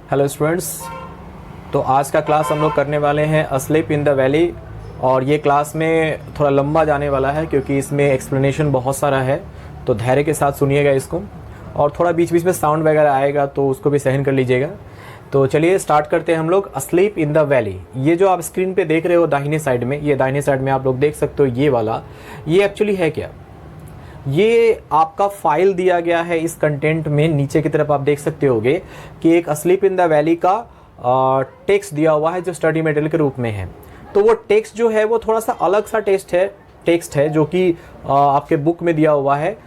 Hello students. तो आज का क्लास हम लोग करने वाले हैं अस्लीप इन द वैली, और ये क्लास में थोड़ा लंबा जाने वाला है क्योंकि इसमें एक्सप्लेनेशन बहुत सारा है, तो धैर्य के साथ सुनिएगा इसको। और थोड़ा बीच बीच में साउंड वगैरह आएगा तो उसको भी सहन कर लीजिएगा। तो चलिए स्टार्ट करते हैं हम लोग अस्लीप इन द वैली। ये जो आप स्क्रीन पे देख रहे हो दाहिने साइड में, ये दाहिने साइड में आप लोग देख सकते हो ये वाला, ये एक्चुअली है क्या? ये आपका फाइल दिया गया है इस कंटेंट में। नीचे की तरफ आप देख सकते होगे कि एक अस्लीप इन द वैली का टेक्स्ट दिया हुआ है जो स्टडी मटेरियल के रूप में है। तो वो टेक्स्ट जो है वो थोड़ा सा अलग सा टेक्स्ट है जो कि आपके बुक में दिया हुआ है,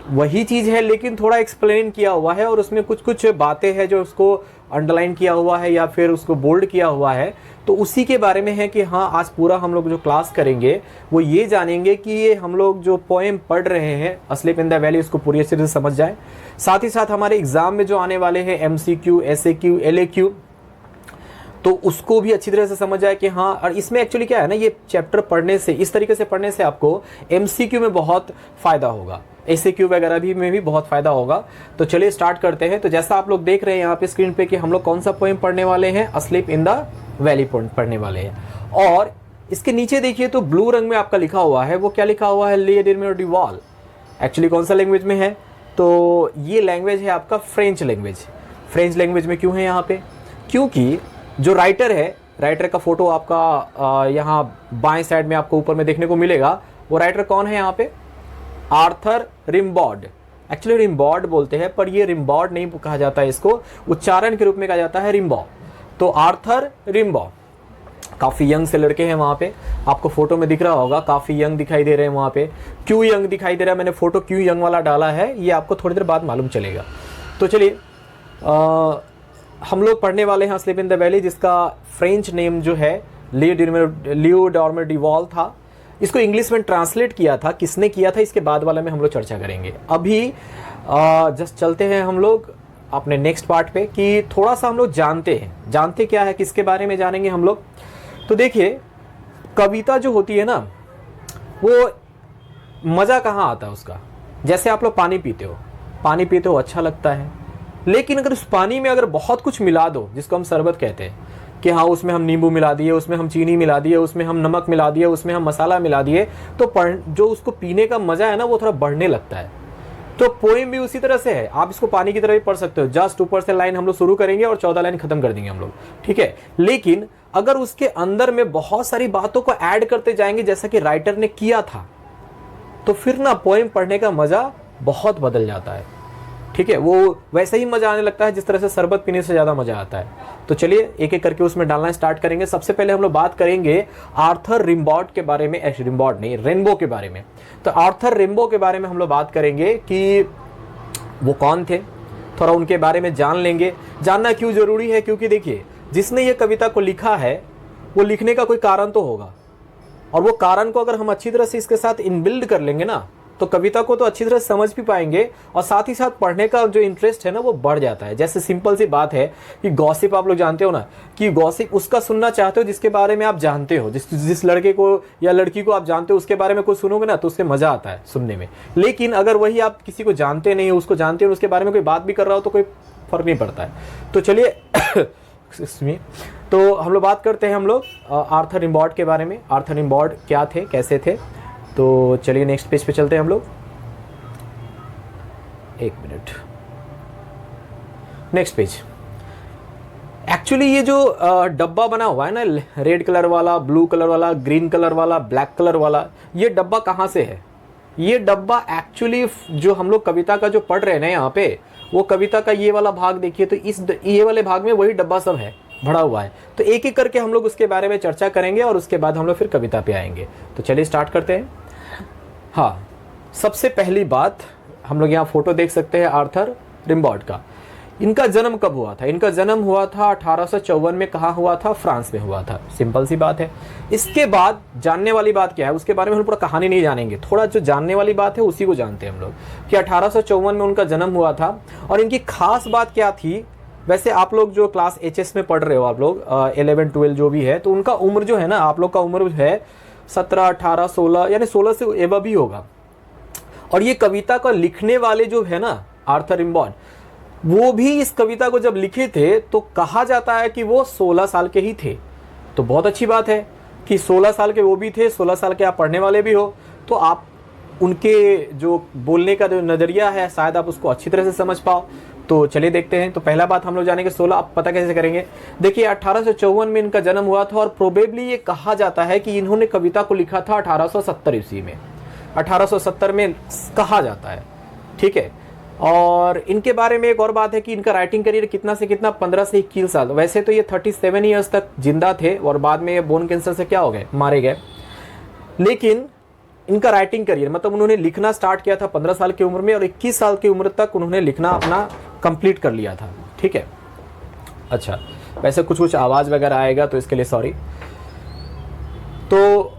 वही चीज़ है लेकिन थोड़ा एक्सप्लेन किया हुआ है, और उसमें कुछ कुछ बातें हैं जो उसको अंडरलाइन किया हुआ है या फिर उसको बोल्ड किया हुआ है। तो उसी के बारे में है कि हाँ, आज पूरा हम लोग जो क्लास करेंगे वो ये जानेंगे कि ये हम लोग जो पोएम पढ़ रहे हैं अस्लीप इन द वैली, उसको पूरी अच्छे से समझ जाए। साथ ही साथ हमारे एग्जाम में जो आने वाले हैं MCQ, SAQ, LAQ, तो उसको भी अच्छी तरह से समझ जाए कि हाँ। और इसमें एक्चुअली क्या है ना, ये चैप्टर पढ़ने से, इस तरीके से पढ़ने से आपको MCQ में बहुत फ़ायदा होगा, SAQ वगैरह भी में भी बहुत फ़ायदा होगा। तो चलिए स्टार्ट करते हैं। तो जैसा आप लोग देख रहे हैं यहाँ पे स्क्रीन पे कि हम लोग कौन सा पोएम पढ़ने वाले हैं, अस्लीप इन द वैली पढ़ने वाले हैं। और इसके नीचे देखिए तो ब्लू रंग में आपका लिखा हुआ है, वो क्या लिखा हुआ है, ले डिर्मे डी वॉल। एक्चुअली कौन सा लैंग्वेज में है? तो ये लैंग्वेज है आपका फ्रेंच लैंग्वेज। फ्रेंच लैंग्वेज में क्यों है यहाँ पे? क्योंकि जो राइटर है, राइटर का फोटो आपका यहाँ बाएं साइड में आपको ऊपर में देखने को मिलेगा। वो राइटर कौन है यहाँ पे? आर्थर रिम्बाउड। एक्चुअली रिम्बाउड बोलते हैं पर ये रिम्बाउड नहीं कहा जाता है, इसको उच्चारण के रूप में कहा जाता है रिम्बाउ। तो आर्थर रिम्बाउ काफ़ी यंग से लड़के हैं वहाँ पे, आपको फोटो में दिख रहा होगा, काफ़ी यंग दिखाई दे रहे हैं वहाँ पे। क्यों यंग दिखाई दे रहा है, मैंने फोटो क्यों यंग वाला डाला है ये आपको थोड़ी देर बाद मालूम चलेगा। तो चलिए हम लोग पढ़ने वाले हैं अस्लीप इन द वैली, जिसका फ्रेंच नेम जो है लियो डॉर्मे डी वॉल था। इसको इंग्लिश में ट्रांसलेट किया था, किसने किया था इसके बाद वाला में हम लोग चर्चा करेंगे। अभी जस्ट चलते हैं हम लोग अपने नेक्स्ट पार्ट पे कि थोड़ा सा हम लोग जानते क्या है, किसके बारे में जानेंगे हम लोग। तो देखिए कविता जो होती है ना, वो मज़ा कहाँ आता है उसका? जैसे आप लोग पानी पीते हो अच्छा लगता है, लेकिन अगर उस पानी में अगर बहुत कुछ मिला दो, जिसको हम शरबत कहते हैं कि हाँ उसमें हम नींबू मिला दिए, उसमें हम चीनी मिला दिए, उसमें हम नमक मिला दिए, उसमें हम मसाला मिला दिए, तो जो उसको पीने का मज़ा है ना वो थोड़ा बढ़ने लगता है। तो पोएम भी उसी तरह से है, आप इसको पानी की तरह भी पढ़ सकते हो। जस्ट ऊपर से लाइन हम लोग शुरू करेंगे और 14 लाइन खत्म कर देंगे हम लोग, ठीक है। लेकिन अगर उसके अंदर में बहुत सारी बातों को ऐड करते जाएंगे जैसा कि राइटर ने किया था, तो फिर ना पोएम पढ़ने का मज़ा बहुत बदल जाता है, ठीक है। वो वैसे ही मज़ा आने लगता है जिस तरह से शरबत पीने से ज़्यादा मज़ा आता है। तो चलिए एक एक करके उसमें डालना स्टार्ट करेंगे। सबसे पहले हम लोग बात करेंगे आर्थर रिम्बाउड के बारे में, रिम्बाउड नहीं, रेनबो के बारे में। तो आर्थर रेनबो के बारे में हम लोग बात करेंगे कि वो कौन थे, थोड़ा उनके बारे में जान लेंगे। जानना क्यों ज़रूरी है? क्योंकि देखिए जिसने ये कविता को लिखा है वो लिखने का कोई कारण तो होगा, और वो कारण को अगर हम अच्छी तरह से इसके साथ इनबिल्ड कर लेंगे ना, तो कविता को तो अच्छी तरह समझ भी पाएंगे, और साथ ही साथ पढ़ने का जो इंटरेस्ट है ना वो बढ़ जाता है। जैसे सिंपल सी बात है कि गॉसिप आप लोग जानते हो ना, कि गॉसिप उसका सुनना चाहते हो जिसके बारे में आप जानते हो, जिस लड़के को या लड़की को आप जानते हो उसके बारे में कुछ सुनोगे ना तो उससे मज़ा आता है सुनने में। लेकिन अगर वही आप किसी को जानते नहीं हो, उसको जानते हो, उसके बारे में कोई बात भी कर रहा हो तो कोई फर्क नहीं पड़ता है। तो चलिए तो हम लोग बात करते हैं हम लोग आर्थर रिम्बाउड के बारे में। आर्थर रिम्बाउड क्या थे, कैसे थे? तो चलिए नेक्स्ट पेज पे चलते हैं हम लोग। एक मिनट, नेक्स्ट पेज। एक्चुअली ये जो डब्बा बना हुआ है ना, रेड कलर वाला, ब्लू कलर वाला, ग्रीन कलर वाला, ब्लैक कलर वाला, ये डब्बा कहाँ से है? ये डब्बा एक्चुअली जो हम लोग कविता का जो पढ़ रहे हैं ना यहाँ पे, वो कविता का ये वाला भाग देखिए, तो ये वाले भाग में वही डब्बा सब है, भरा हुआ है। तो एक एक करके हम लोग उसके बारे में चर्चा करेंगे और उसके बाद हम लोग फिर कविता पे आएंगे। तो चलिए स्टार्ट करते हैं। हाँ, सबसे पहली बात हम लोग यहाँ फोटो देख सकते हैं आर्थर रिम्बाउड का। इनका जन्म कब हुआ था? इनका जन्म हुआ था 1854 में। कहाँ हुआ था? फ्रांस में हुआ था। सिंपल सी बात है। इसके बाद जानने वाली बात क्या है, उसके बारे में हम पूरा कहानी नहीं जानेंगे, थोड़ा जो जानने वाली बात है उसी को जानते हैं हम लोग कि 1854 में उनका जन्म हुआ था। और इनकी खास बात क्या थी? वैसे आप लोग जो क्लास HS में पढ़ रहे हो, आप लोग 11, 12 जो भी है, तो उनका उम्र जो है ना, आप लोग का उम्र है 17, 18, 16, यानी 16 से एवं भी होगा। और ये कविता का लिखने वाले जो है ना आर्थर रिम्बाउड, वो भी इस कविता को जब लिखे थे तो कहा जाता है कि वो 16 साल के ही थे। तो बहुत अच्छी बात है कि 16 साल के वो भी थे, 16 साल के आप पढ़ने वाले भी हो, तो आप उनके जो बोलने का जो नज़रिया है शायद आप उसको अच्छी तरह से समझ पाओ। तो चलिए देखते हैं। तो पहला बात हम लोग जानेंगे 16, आप पता कैसे करेंगे। देखिए 1854 में इनका जन्म हुआ था और प्रोबेबली ये कहा जाता है कि इन्होंने कविता को लिखा था 1870 ईस्वी में, 1870 में कहा जाता है, ठीक है। और इनके बारे में एक और बात है कि इनका राइटिंग करियर कितना से कितना, 15 से 21 साल। वैसे तो ये 37 ईयर्स तक जिंदा थे और बाद में ये बोन कैंसर से क्या हो गए, मारे गए। लेकिन इनका राइटिंग करियर मतलब उन्होंने लिखना स्टार्ट किया था 15 साल की उम्र में और 21 साल की उम्र तक उन्होंने लिखना अपना कंप्लीट कर लिया था, ठीक है। अच्छा, वैसे कुछ कुछ आवाज़ वगैरह आएगा तो इसके लिए सॉरी। तो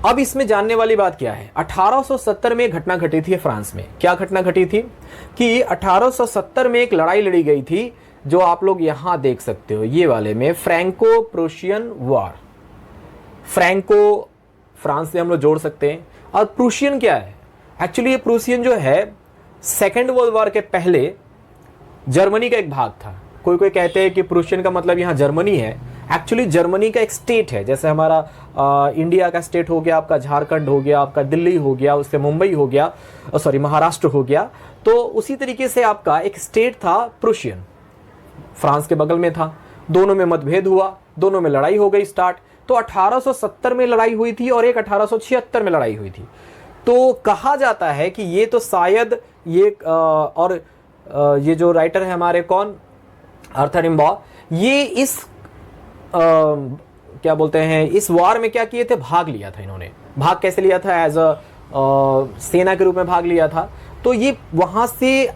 अब इसमें जानने वाली बात क्या है, 1870 में घटना घटी थी फ्रांस में। क्या घटना घटी थी कि 1870 में एक लड़ाई लड़ी गई थी जो आप लोग यहां देख सकते हो, ये वाले में, Franco Prussian war. Franco France से हम लोग जोड़ सकते हैं, और प्रूशियन क्या है, एक्चुअली ये प्रूशियन जो है सेकेंड वर्ल्ड वॉर के पहले जर्मनी का एक भाग था। कोई कोई कहते हैं कि प्रूशियन का मतलब यहाँ जर्मनी है, एक्चुअली जर्मनी का एक स्टेट है। जैसे हमारा इंडिया का स्टेट हो गया, आपका झारखंड हो गया, आपका दिल्ली हो गया, उससे मुंबई हो गया, सॉरी महाराष्ट्र हो गया, तो उसी तरीके से आपका एक स्टेट था प्रूशियन, फ्रांस के बगल में था। दोनों में मतभेद हुआ, दोनों में लड़ाई हो गई स्टार्ट। तो 1870 में लड़ाई हुई थी और एक 1876 में लड़ाई हुई थी। तो कहा जाता है कि ये तो शायद ये ये जो राइटर है हमारे कौन, आर्थर रिम्बॉ, ये इस क्या बोलते हैं, इस वार में क्या किए थे, भाग लिया था इन्होंने। भाग कैसे लिया था, एज अ सेना के रूप में भाग लिया था। तो ये वहां से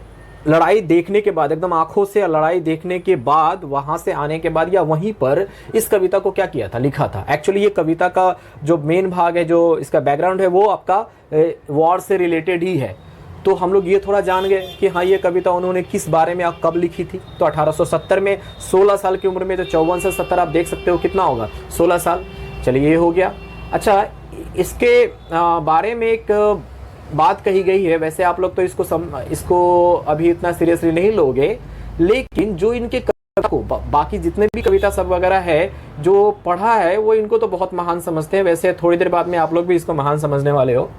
लड़ाई देखने के बाद, एकदम आंखों से लड़ाई देखने के बाद, वहां से आने के बाद या वहीं पर इस कविता को क्या किया था, लिखा था। एक्चुअली ये कविता का जो मेन भाग है, जो इसका बैकग्राउंड है, वो आपका वॉर से रिलेटेड ही है। तो हम लोग ये थोड़ा जान गए कि हाँ ये कविता उन्होंने किस बारे में, कब लिखी थी। तो 1870 में 16 साल की उम्र में, तो 54 से 70 आप देख सकते हो कितना होगा, 16 साल। चलिए ये हो गया। अच्छा, इसके बारे में एक बात कही गई है, वैसे आप लोग तो इसको अभी इतना सीरियसली नहीं लोगे, लेकिन जो इनके कविता को बाकी जितने भी कविता सब वगैरह है जो पढ़ा है वो इनको तो बहुत महान समझते हैं। वैसे थोड़ी देर बाद में आप लोग भी इसको महान समझने वाले हो।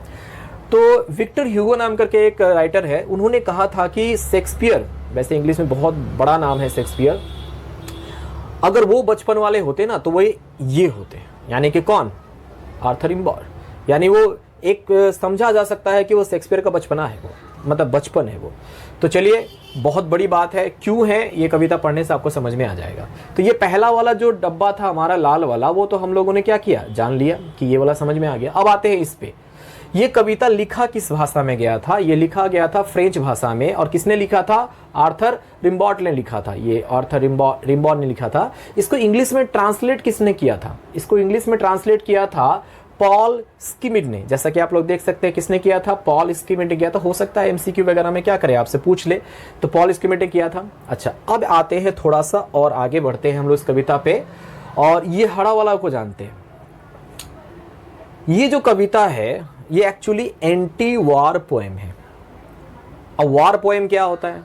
तो विक्टर ह्यूगो नाम करके एक राइटर है, उन्होंने कहा था कि शेक्सपियर, वैसे इंग्लिश में बहुत बड़ा नाम है शेक्सपियर, अगर वो बचपन वाले होते ना तो वो ये होते, यानी कि कौन, आर्थर रिम्बॉ। यानी वो एक समझा जा सकता है कि वो शेक्सपियर का बचपना है, वो मतलब बचपन है वो। तो चलिए, बहुत बड़ी बात है, क्यों है ये कविता पढ़ने से आपको समझ में आ जाएगा। तो ये पहला वाला जो डब्बा था हमारा लाल वाला, वो तो हम लोगों ने क्या किया, जान लिया कि ये वाला समझ में आ गया। अब आते हैं इस पे, ये कविता लिखा किस भाषा में गया था, ये लिखा गया था फ्रेंच भाषा में। और किसने लिखा था, आर्थर रिम्बॉट ने लिखा था, ये आर्थर रिम्बॉट ने लिखा था। इसको इंग्लिश में ट्रांसलेट किसने किया था, इसको इंग्लिश में ट्रांसलेट किया था पॉल स्किमिड ने। जैसा कि आप लोग देख सकते हैं किसने किया था, पॉल स्किमिड ने किया था। हो सकता है एमसीक्यू वगैरह में क्या करे आपसे पूछ ले, तो पॉल स्किमिड ने किया था। अच्छा, अब आते हैं थोड़ा सा और आगे बढ़ते हैं हम लोग इस कविता पे, और ये हरा वाला को जानते हैं। ये जो कविता है ये एक्चुअली एंटी वॉर पोएम है। अब वॉर पोएम क्या होता है,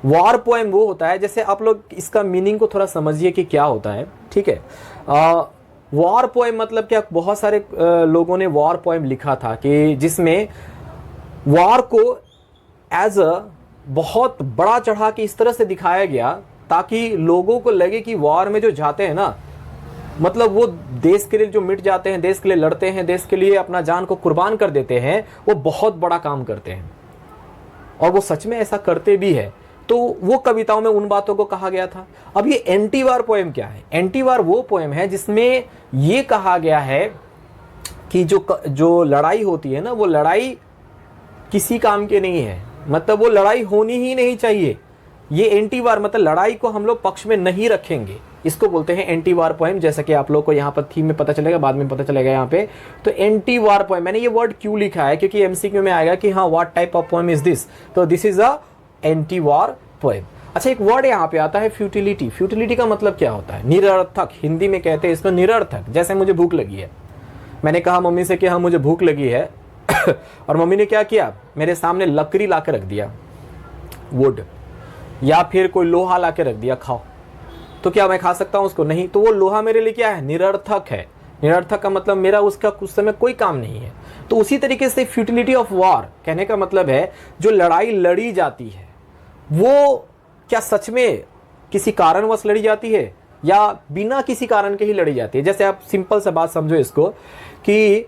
वॉर पोएम वो होता है, जैसे आप लोग इसका मीनिंग को थोड़ा समझिए कि क्या होता है, ठीक है। वॉर पोएम मतलब क्या, बहुत सारे लोगों ने वॉर पोएम लिखा था कि जिसमें वॉर को एज अ बहुत बड़ा चढ़ा के इस तरह से दिखाया गया ताकि लोगों को लगे कि वॉर में जो जाते हैं ना, मतलब वो देश के लिए जो मिट जाते हैं, देश के लिए लड़ते हैं, देश के लिए अपना जान को कुर्बान कर देते हैं, वो बहुत बड़ा काम करते हैं और वो सच में ऐसा करते भी है। तो वो कविताओं में उन बातों को कहा गया था। अब ये एंटी वार पोएम क्या है, एंटी वार वो पोएम है जिसमें ये कहा गया है कि जो लड़ाई होती है ना, वो लड़ाई किसी काम के नहीं है, मतलब वो लड़ाई होनी ही नहीं चाहिए। ये एंटी वार मतलब लड़ाई को हम लोग पक्ष में नहीं रखेंगे, इसको बोलते हैं एंटी वार पोएम। जैसा कि आप लोग को यहाँ पर थीम में पता चलेगा, बाद में पता चलेगा यहाँ पे। तो एंटी वार पोएम, मैंने ये वर्ड क्यों लिखा है क्योंकि एमसीक्यू में आएगा कि हाँ what type of poem is this, तो this is a anti war poem. अच्छा, एक वर्ड यहाँ पे आता है फ्यूटिलिटी। फ्यूटिलिटी का मतलब क्या होता है, निरर्थक, हिंदी में कहते हैं इसको निरर्थक। जैसे मुझे भूख लगी है, मैंने कहा मम्मी से कि हाँ मुझे भूख लगी है और मम्मी ने क्या किया, मेरे सामने लकड़ी ला कर रख दिया। वुड, या फिर कोई लोहा ला के रख दिया खाओ, तो क्या मैं खा सकता हूँ उसको? नहीं। तो वो लोहा मेरे लिए क्या है? निरर्थक है। निरर्थक का मतलब मेरा उसका उस समय कोई काम नहीं है। तो उसी तरीके से फ्यूटिलिटी ऑफ वॉर कहने का मतलब है जो लड़ाई लड़ी जाती है वो क्या सच में किसी कारणवश लड़ी जाती है या बिना किसी कारण के ही लड़ी जाती है? जैसे आप सिंपल सा बात समझो इसको कि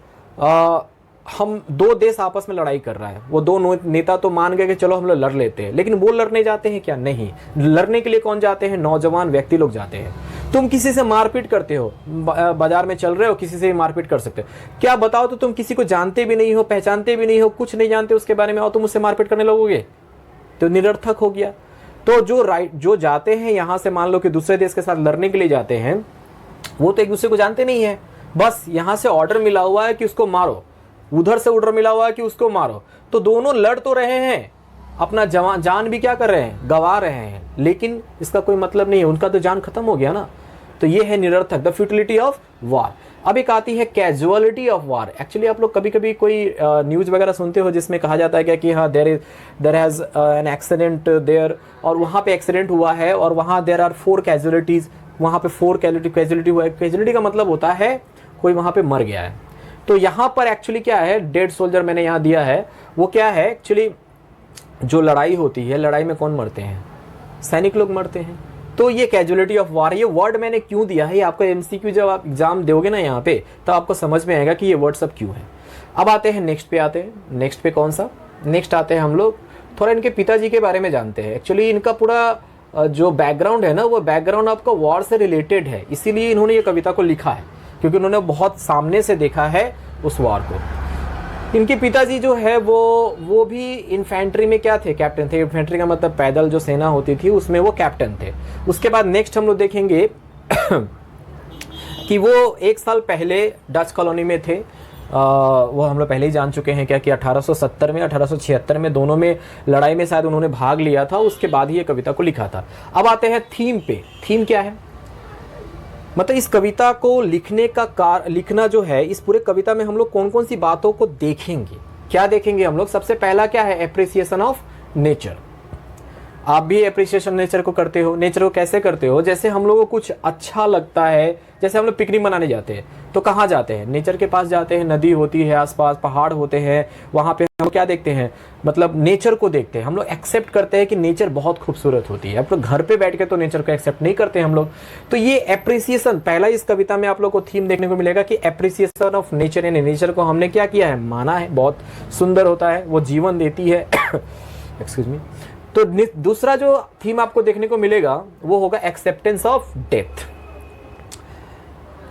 हम दो देश आपस में लड़ाई कर रहा है, वो दो नेता तो मान गए कि चलो हम लोग लड़ लेते हैं, लेकिन वो लड़ने जाते हैं क्या? नहीं। लड़ने के लिए कौन जाते हैं? नौजवान व्यक्ति लोग जाते हैं। तुम किसी से मारपीट करते हो, बाजार में चल रहे हो, किसी से मारपीट कर सकते हो क्या? बताओ तो तुम किसी को जानते भी नहीं हो, पहचानते भी नहीं हो, कुछ नहीं जानते उसके बारे में, और तुम उससे मारपीट करने लगोगे तो निरर्थक हो गया। तो जो जाते हैं यहाँ से, मान लो कि दूसरे देश के साथ लड़ने के लिए जाते हैं, वो तो एक दूसरे को जानते नहीं है, बस यहाँ से ऑर्डर मिला हुआ है कि उसको मारो, उधर से ऑर्डर मिला हुआ है कि उसको मारो, तो दोनों लड़ तो रहे हैं, अपना जान भी क्या कर रहे हैं? गंवा रहे हैं, लेकिन इसका कोई मतलब नहीं है, उनका तो जान खत्म हो गया ना। तो ये है निरर्थक, द फ्यूटिलिटी ऑफ वॉर। अब एक आती है कैजुअलिटी ऑफ वॉर। एक्चुअली आप लोग कभी कभी कोई न्यूज़ वगैरह सुनते हो जिसमें कहा जाता है क्या कि हाँ there has an accident there, और वहाँ पे एक्सीडेंट हुआ है और वहाँ देयर आर 4 कैजुअलिटीज़, वहाँ पे 4 कैजुअलिटी हुआ है। कैजुअलिटी का मतलब होता है कोई वहाँ पे मर गया है। तो यहाँ पर एक्चुअली क्या है, डेड सोल्जर मैंने यहाँ दिया है, वो क्या है एक्चुअली जो लड़ाई होती है, लड़ाई में कौन मरते हैं? सैनिक लोग मरते हैं। तो ये कैजुअलिटी ऑफ वॉर, ये वर्ड मैंने क्यों दिया है, ये आपको एमसीक्यू जब आप एग्जाम दोगे ना यहाँ पे, तो आपको समझ में आएगा कि ये वर्ड सब क्यों है। अब आते हैं नेक्स्ट पे, आते हैं नेक्स्ट पे। कौन सा नेक्स्ट आते हैं हम लोग? थोड़ा इनके पिताजी के बारे में जानते हैं। एक्चुअली इनका पूरा जो बैकग्राउंड है ना, वो बैकग्राउंड आपका वॉर से रिलेटेड है, इसीलिए इन्होंने ये कविता को लिखा है, क्योंकि उन्होंने बहुत सामने से देखा है उस वॉर को। इनके पिताजी जो है वो भी इन्फेंट्री में क्या थे? कैप्टन थे। इन्फेंट्री का मतलब पैदल जो सेना होती थी उसमें वो कैप्टन थे। उसके बाद नेक्स्ट हम लोग देखेंगे कि वो 1 साल पहले डच कॉलोनी में थे। वो हम लोग पहले ही जान चुके हैं क्या कि 1870 में 1876 में दोनों में लड़ाई में शायद उन्होंने भाग लिया था, उसके बाद ही ये कविता को लिखा था। अब आते हैं थीम पे। थीम क्या है? मतलब इस कविता को लिखने का लिखना जो है, इस पूरे कविता में हम लोग कौन कौन सी बातों को देखेंगे? क्या देखेंगे हम लोग? सबसे पहला क्या है? Appreciation of nature. आप भी एप्रिसिएशन नेचर को करते हो। नेचर को कैसे करते हो? जैसे हम लोगों को कुछ अच्छा लगता है, जैसे हम लोग पिकनिक मनाने जाते हैं तो कहाँ जाते हैं? नेचर के पास जाते हैं, नदी होती है आसपास, पहाड़ होते हैं, वहाँ पे हम क्या देखते हैं? मतलब नेचर को देखते हैं। हम लोग एक्सेप्ट करते हैं कि नेचर बहुत खूबसूरत होती है। अब तो घर पे बैठ के तो नेचर को एक्सेप्ट नहीं करते हम लोग। तो ये एप्रिसिएशन पहला इस कविता में आप लोग को थीम देखने को मिलेगा कि एप्रिसिएशन ऑफ नेचर। यानी नेचर को हमने क्या किया है? माना है, बहुत सुंदर होता है, वो जीवन देती है। Excuse me. तो दूसरा जो थीम आपको देखने को मिलेगा वो होगा एक्सेप्टेंस ऑफ डेथ।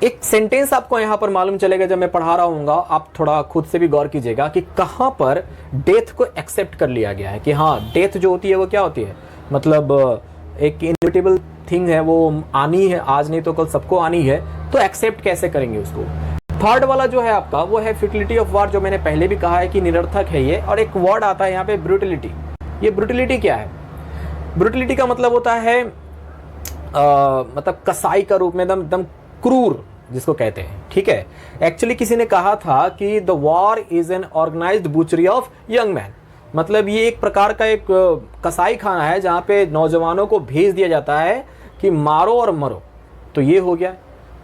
एक सेंटेंस आपको यहां पर मालूम चलेगा जब मैं पढ़ा रहा हूँगा, आप थोड़ा खुद से भी गौर कीजिएगा कि कहां पर डेथ को एक्सेप्ट कर लिया गया है कि हाँ, डेथ जो होती है वो क्या होती है? मतलब एक इनविटेबल थिंग है, वो आनी है, आज नहीं तो कल सबको आनी है, तो एक्सेप्ट कैसे करेंगे उसको? थर्ड वाला जो है आपका वो है फ्यूटिलिटी ऑफ वॉर, जो मैंने पहले भी कहा है कि निरर्थक है ये। और एक वर्ड आता है यहाँ पे ब्रूटिलिटी। ये ब्रूटिलिटी क्या है? ब्रूटिलिटी का मतलब होता है मतलब कसाई का रूप में, एकदम क्रूर जिसको कहते हैं, ठीक है। एक्चुअली किसी ने कहा था कि the war is an organised butchery of young man. मतलब ये एक प्रकार का एक कसाई खाना है जहाँ पे नौजवानों को भेज दिया जाता है कि मारो और मरो। तो ये हो गया।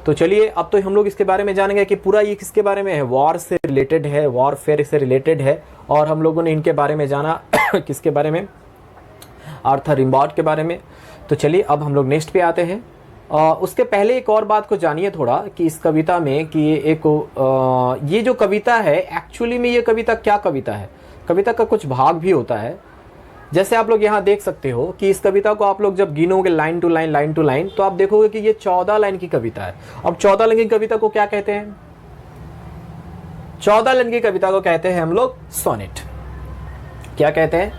तो चलिए अब तो हम लोग इसके बारे में जानेंगे कि पूरा ये किसके बारे में है? वॉर से रिलेटेड है, वॉरफेयर से रिलेटेड है। और हम लोगों ने इनके बारे में जाना किसके बारे में? आर्थर रिम्बाउड के बारे में। तो चलिए अब हम लोग नेक्स्ट पे आते हैं। उसके पहले एक और बात को जानिए थोड़ा कि इस कविता में कि ये जो कविता है एक्चुअली में ये कविता क्या कविता है? कविता का कुछ भाग भी होता है। जैसे आप लोग यहाँ देख सकते हो कि इस कविता को आप लोग जब गिनोगे लाइन टू लाइन, तो आप देखोगे कि ये 14 लाइन की कविता है। अब 14 लाइन की कविता को क्या कहते हैं? 14 लाइन की कविता को कहते हैं हम लोग सोनेट। क्या कहते हैं?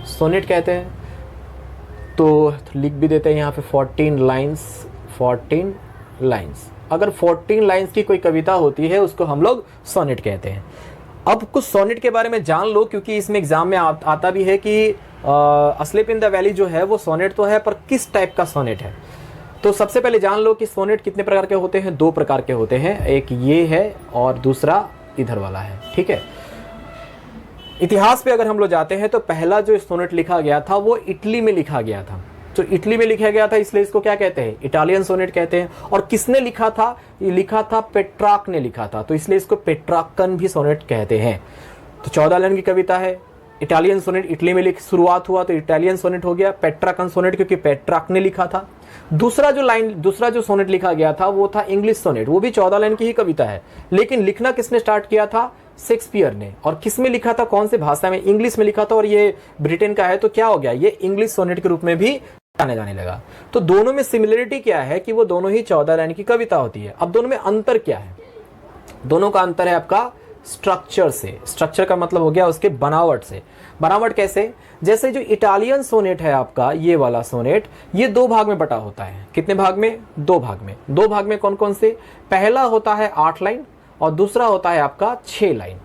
सोनेट कहते हैं। तो लिख भी देते हैं यहाँ पे 14 लाइन्स। अगर 14 लाइन्स की कोई कविता होती है उसको हम लोग सोनेट कहते हैं। अब कुछ सोनेट के बारे में जान लो, क्योंकि इसमें एग्जाम में आता भी है कि अस्लीप इन द वैली जो है वो सोनेट तो है, पर किस टाइप का सोनेट है। तो सबसे पहले जान लो कि सोनेट कितने प्रकार के होते हैं? 2 प्रकार के होते हैं। एक ये है और दूसरा इधर वाला है, ठीक है। इतिहास पे अगर हम लोग जाते हैं तो पहला जो सोनेट लिखा गया था वो इटली में लिखा गया था। तो इटली में लिखा गया था, इसलिए इसको क्या कहते हैं, इटालियन सोनेट कहते हैं। और किसने लिखा था, ये लिखा था पेट्रार्क ने लिखा था, तो इसलिए इसको पेट्रार्कन भी सोनेट कहते हैं। तो 14 लाइन की कविता है। इटालियन सोनेट इटली में शुरुआत हुआ तो इटालियन सोनेट हो गया। पेट्रार्कन सोनेट क्योंकि पेट्रार्क ने लिखा था। दूसरा जो सोनेट लिखा गया था वो था इंग्लिश सोनेट, वो भी 14 लाइन की ही कविता है, लेकिन लिखना किसने स्टार्ट किया था, शेक्सपियर ने। और किस में लिखा था, कौन से भाषा में, इंग्लिश में लिखा था, और ये ब्रिटेन का है, तो क्या हो गया, ये इंग्लिश सोनेट के रूप में भी जाने लगा। तो दोनों में सिमिलरिटी क्या है कि वो दोनों ही 14 लाइन की कविता होती है। अब दोनों में अंतर क्या है, दोनों का अंतर है आपका स्ट्रक्चर से। स्ट्रक्चर का मतलब हो गया उसके बनावट से। बनावट कैसे, जैसे जो इटालियन सोनेट है आपका, ये वाला सोनेट, ये 2 भाग में बटा होता है। कितने भाग में, 2 भाग में। 2 भाग में कौन कौन से, पहला होता है 8 लाइन और दूसरा होता है आपका 6 लाइन।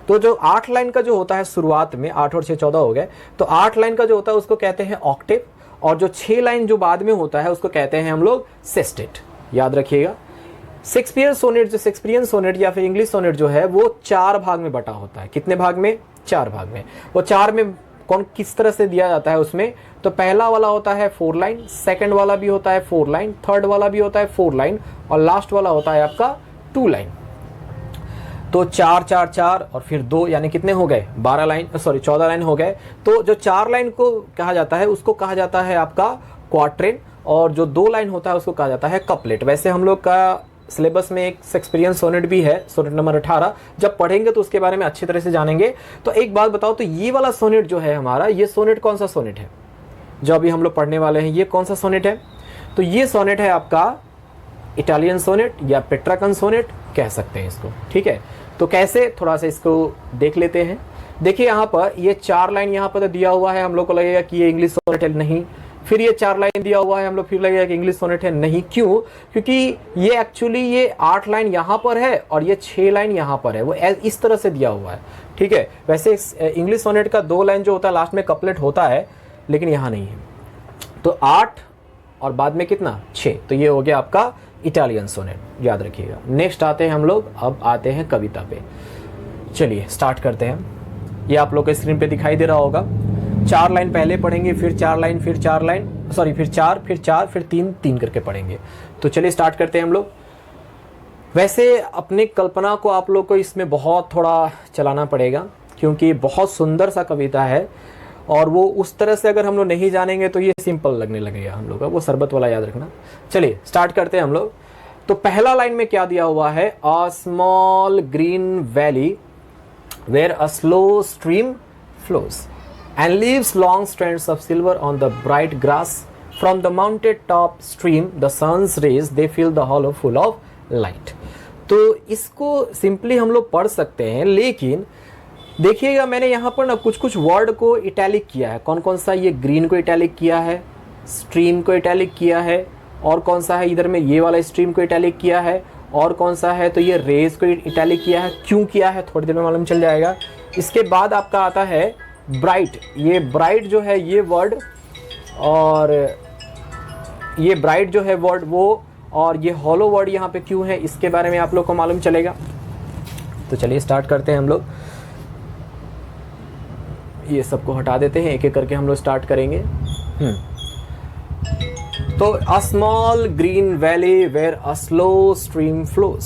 तो जो 8 लाइन का जो होता है शुरुआत में, 8 और 6 14 हो गए, तो 8 लाइन का जो होता है उसको कहते हैं ऑक्टेव, और जो 6 लाइन जो बाद में होता है उसको कहते हैं हम लोग सेस्टेट। याद रखिएगा। शेक्सपियर सोनेट, जो शेक्सपियन सोनेट या फिर इंग्लिश सोनेट जो है वो 4 भाग में बटा होता है। कितने भाग में, 4 भाग में। वो 4 में कौन किस तरह से दिया जाता है उसमें, तो पहला वाला होता है 4 लाइन, सेकंड वाला भी होता है 4 लाइन, थर्ड वाला भी होता है 4 लाइन, और लास्ट वाला होता है आपका 2 लाइन। तो 4 4 4 और फिर 2, यानी कितने हो गए, 12 लाइन, सॉरी 14 लाइन हो गए। तो जो 4 लाइन को कहा जाता है उसको कहा जाता है आपका क्वार्ट्रेन, और जो 2 लाइन होता है उसको कहा जाता है कपलेट। वैसे हम लोग का सिलेबस में एक शेक्सपियन सोनेट भी है, सोनेट नंबर 18, जब पढ़ेंगे तो उसके बारे में अच्छी तरह से जानेंगे। तो एक बात बताओ, तो ये वाला सोनेट जो है हमारा, ये सोनेट कौन सा सोनेट है जो अभी हम लोग पढ़ने वाले हैं, ये कौन सा सोनेट है, तो ये सोनेट है आपका इटालियन सोनेट या पेट्रार्कन सोनेट कह सकते हैं इसको। ठीक है, तो कैसे, थोड़ा सा इसको देख लेते हैं। देखिए यहाँ पर ये 4 लाइन यहाँ पर तो दिया हुआ है, हम लोग को लगेगा कि ये इंग्लिश सोनेट है, नहीं। फिर ये 4 लाइन दिया हुआ है, हम लोग फिर लगेगा कि इंग्लिश सोनेट है, नहीं। क्यों, क्योंकि ये एक्चुअली ये 8 लाइन यहाँ पर है और ये 6 लाइन यहाँ पर है, वो इस तरह से दिया हुआ है। ठीक है, वैसे इंग्लिश सोनेट का 2 लाइन जो होता है लास्ट में कपलेट होता है, लेकिन यहाँ नहीं है। तो 8 और बाद में कितना, 6, तो ये हो गया आपका इटालियन सोनेट, याद रखिएगा। नेक्स्ट आते हैं हम लोग, अब आते हैं कविता पे। चलिए स्टार्ट करते हैं। ये आप लोग के स्क्रीन पे दिखाई दे रहा होगा। 4 लाइन पहले पढ़ेंगे, फिर 4 लाइन, फिर 4 लाइन, सॉरी फिर 4, फिर 4, फिर 3, 3 करके पढ़ेंगे। तो चलिए स्टार्ट करते हैं हम लोग। वैसे अपनी कल्पना को आप लोग को इसमें बहुत थोड़ा चलाना पड़ेगा, क्योंकि बहुत सुंदर सा कविता है, और वो उस तरह से अगर हम लोग नहीं जानेंगे तो ये सिंपल लगने लगेगा हम लोग का, वो शरबत वाला याद रखना। चलिए स्टार्ट करते हैं हम लोग। तो पहला लाइन में क्या दिया हुआ है, a small green valley where a slow stream flows and leaves long strands of silver on the bright grass. From the mountain top stream the sun's rays, they fill the hollow full of light. तो इसको simply हम लोग पढ़ सकते हैं, लेकिन देखिएगा मैंने यहाँ पर ना कुछ कुछ वर्ड को इटैलिक किया है। कौन कौन सा, ये ग्रीन को इटैलिक किया है, स्ट्रीम को इटैलिक किया है, और कौन सा है इधर में ये वाला स्ट्रीम को इटैलिक किया है, और कौन सा है तो ये रेज को इटैलिक किया है। क्यों किया है थोड़ी देर में मालूम चल जाएगा। इसके बाद आपका आता है ब्राइट। ये ब्राइट जो है ये वर्ड, और ये ब्राइट जो है वर्ड वो, और ये हॉलो वर्ड यहाँ पे क्यों है, इसके बारे में आप लोग को मालूम चलेगा। तो चलिए स्टार्ट करते हैं हम लोग। ये सबको हटा देते हैं, एक एक करके हम लोग स्टार्ट करेंगे। तो a small green valley where a slow stream flows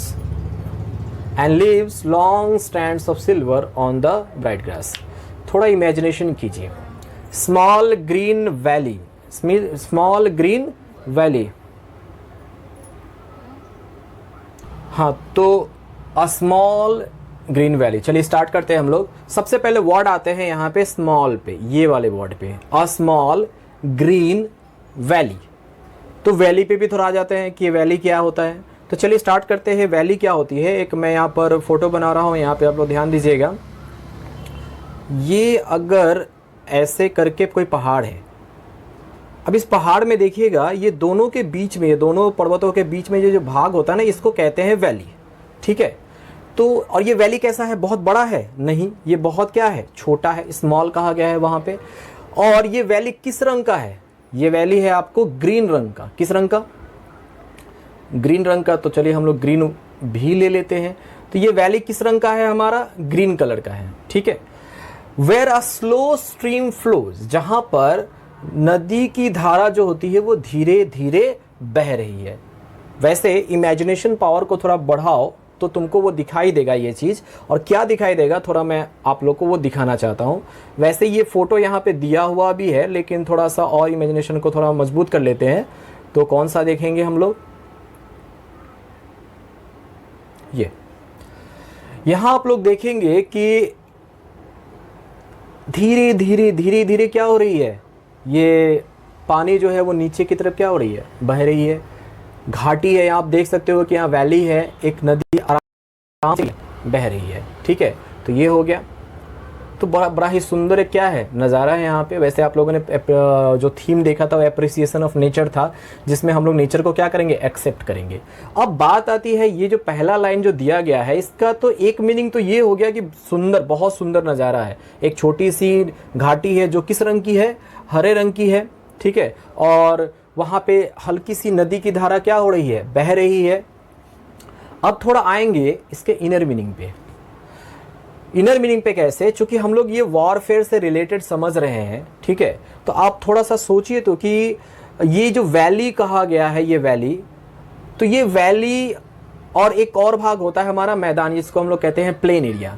and leaves long stands of silver on the bright grass. थोड़ा इमेजिनेशन कीजिए। Small green valley, small green valley, हाँ, तो अ स्मॉल ग्रीन वैली। चलिए start करते हैं हम लोग। सबसे पहले वर्ड आते हैं यहाँ पे स्मॉल पे, ये वाले वर्ड पे, अ स्मॉल ग्रीन वैली। तो वैली पे भी थोड़ा आ जाते हैं कि वैली क्या होता है। तो चलिए स्टार्ट करते हैं। वैली क्या होती है, एक मैं यहाँ पर फोटो बना रहा हूँ, यहाँ पे आप लोग ध्यान दीजिएगा। ये अगर ऐसे करके कोई पहाड़ है, अब इस पहाड़ में देखिएगा ये दोनों के बीच में, दोनों पर्वतों के बीच में ये जो भाग होता है ना, इसको कहते हैं वैली। ठीक है, तो और ये वैली कैसा है, बहुत बड़ा है, नहीं, ये बहुत क्या है, छोटा है, स्मॉल कहा गया है वहाँ पे। और ये वैली किस रंग का है, ये वैली है आपको ग्रीन रंग का। किस रंग का, ग्रीन रंग का। तो चलिए हम लोग ग्रीन भी ले लेते हैं। तो ये वैली किस रंग का है, हमारा ग्रीन कलर का है। ठीक है, where a slow stream flows, जहां पर नदी की धारा जो होती है वो धीरे धीरे बह रही है। वैसे इमेजिनेशन पावर को थोड़ा बढ़ाओ तो तुमको वो दिखाई देगा ये चीज़, और क्या दिखाई देगा थोड़ा मैं आप लोग को वो दिखाना चाहता हूँ। वैसे ये फोटो यहाँ पे दिया हुआ भी है, लेकिन थोड़ा सा और इमेजिनेशन को थोड़ा मजबूत कर लेते हैं। तो कौन सा देखेंगे हम लोग, ये यहाँ आप लोग देखेंगे कि धीरे धीरे धीरे धीरे क्या हो रही है, ये पानी जो है वो नीचे की तरफ क्या हो रही है, बह रही है। घाटी है, यहाँ आप देख सकते हो कि यहाँ वैली है, एक नदी आराम से बह रही है। ठीक है, तो ये हो गया। तो बड़ा ही सुंदर क्या है नज़ारा है यहाँ पे। वैसे आप लोगों ने जो थीम देखा था वो एप्रिसिएशन ऑफ नेचर था, जिसमें हम लोग नेचर को क्या करेंगे, एक्सेप्ट करेंगे। अब बात आती है ये जो पहला लाइन जो दिया गया है, इसका तो एक मीनिंग तो ये हो गया कि सुंदर, बहुत सुंदर नज़ारा है। एक छोटी सी घाटी है जो किस रंग की है, हरे रंग की है। ठीक है, और वहाँ पे हल्की सी नदी की धारा क्या हो रही है, बह रही है। अब थोड़ा आएंगे इसके इनर मीनिंग पे। इनर मीनिंग पे कैसे, चूंकि हम लोग ये वॉरफेयर से रिलेटेड समझ रहे हैं। ठीक है, तो आप थोड़ा सा सोचिए तो कि ये जो वैली कहा गया है, ये वैली, तो ये वैली और एक और भाग होता है हमारा मैदान, जिसको हम लोग कहते हैं प्लेन एरिया।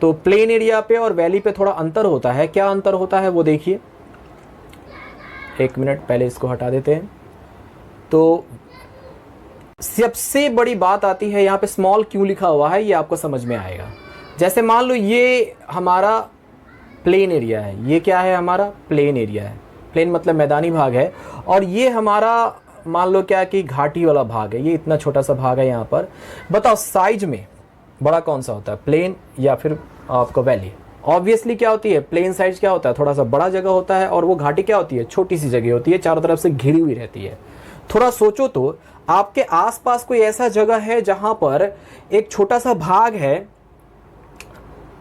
तो प्लेन एरिया पे और वैली पे थोड़ा अंतर होता है। क्या अंतर होता है वो देखिए, एक मिनट पहले इसको हटा देते हैं। तो सबसे बड़ी बात आती है यहाँ पे स्मॉल क्यों लिखा हुआ है, ये आपको समझ में आएगा। जैसे मान लो ये हमारा प्लेन एरिया है, ये क्या है, हमारा प्लेन एरिया है। प्लेन मतलब मैदानी भाग है, और ये हमारा मान लो क्या कि घाटी वाला भाग है। ये इतना छोटा सा भाग है यहाँ पर। बताओ साइज में बड़ा कौन सा होता है, प्लेन या फिर आपका वैली? ऑब्वियसली क्या होती है, प्लेन साइज क्या होता है, थोड़ा सा बड़ा जगह होता है, और वो घाटी क्या होती है, छोटी सी जगह होती है, चारों तरफ से घिरी हुई रहती है। थोड़ा सोचो तो आपके आसपास कोई ऐसा जगह है जहां पर एक छोटा सा भाग है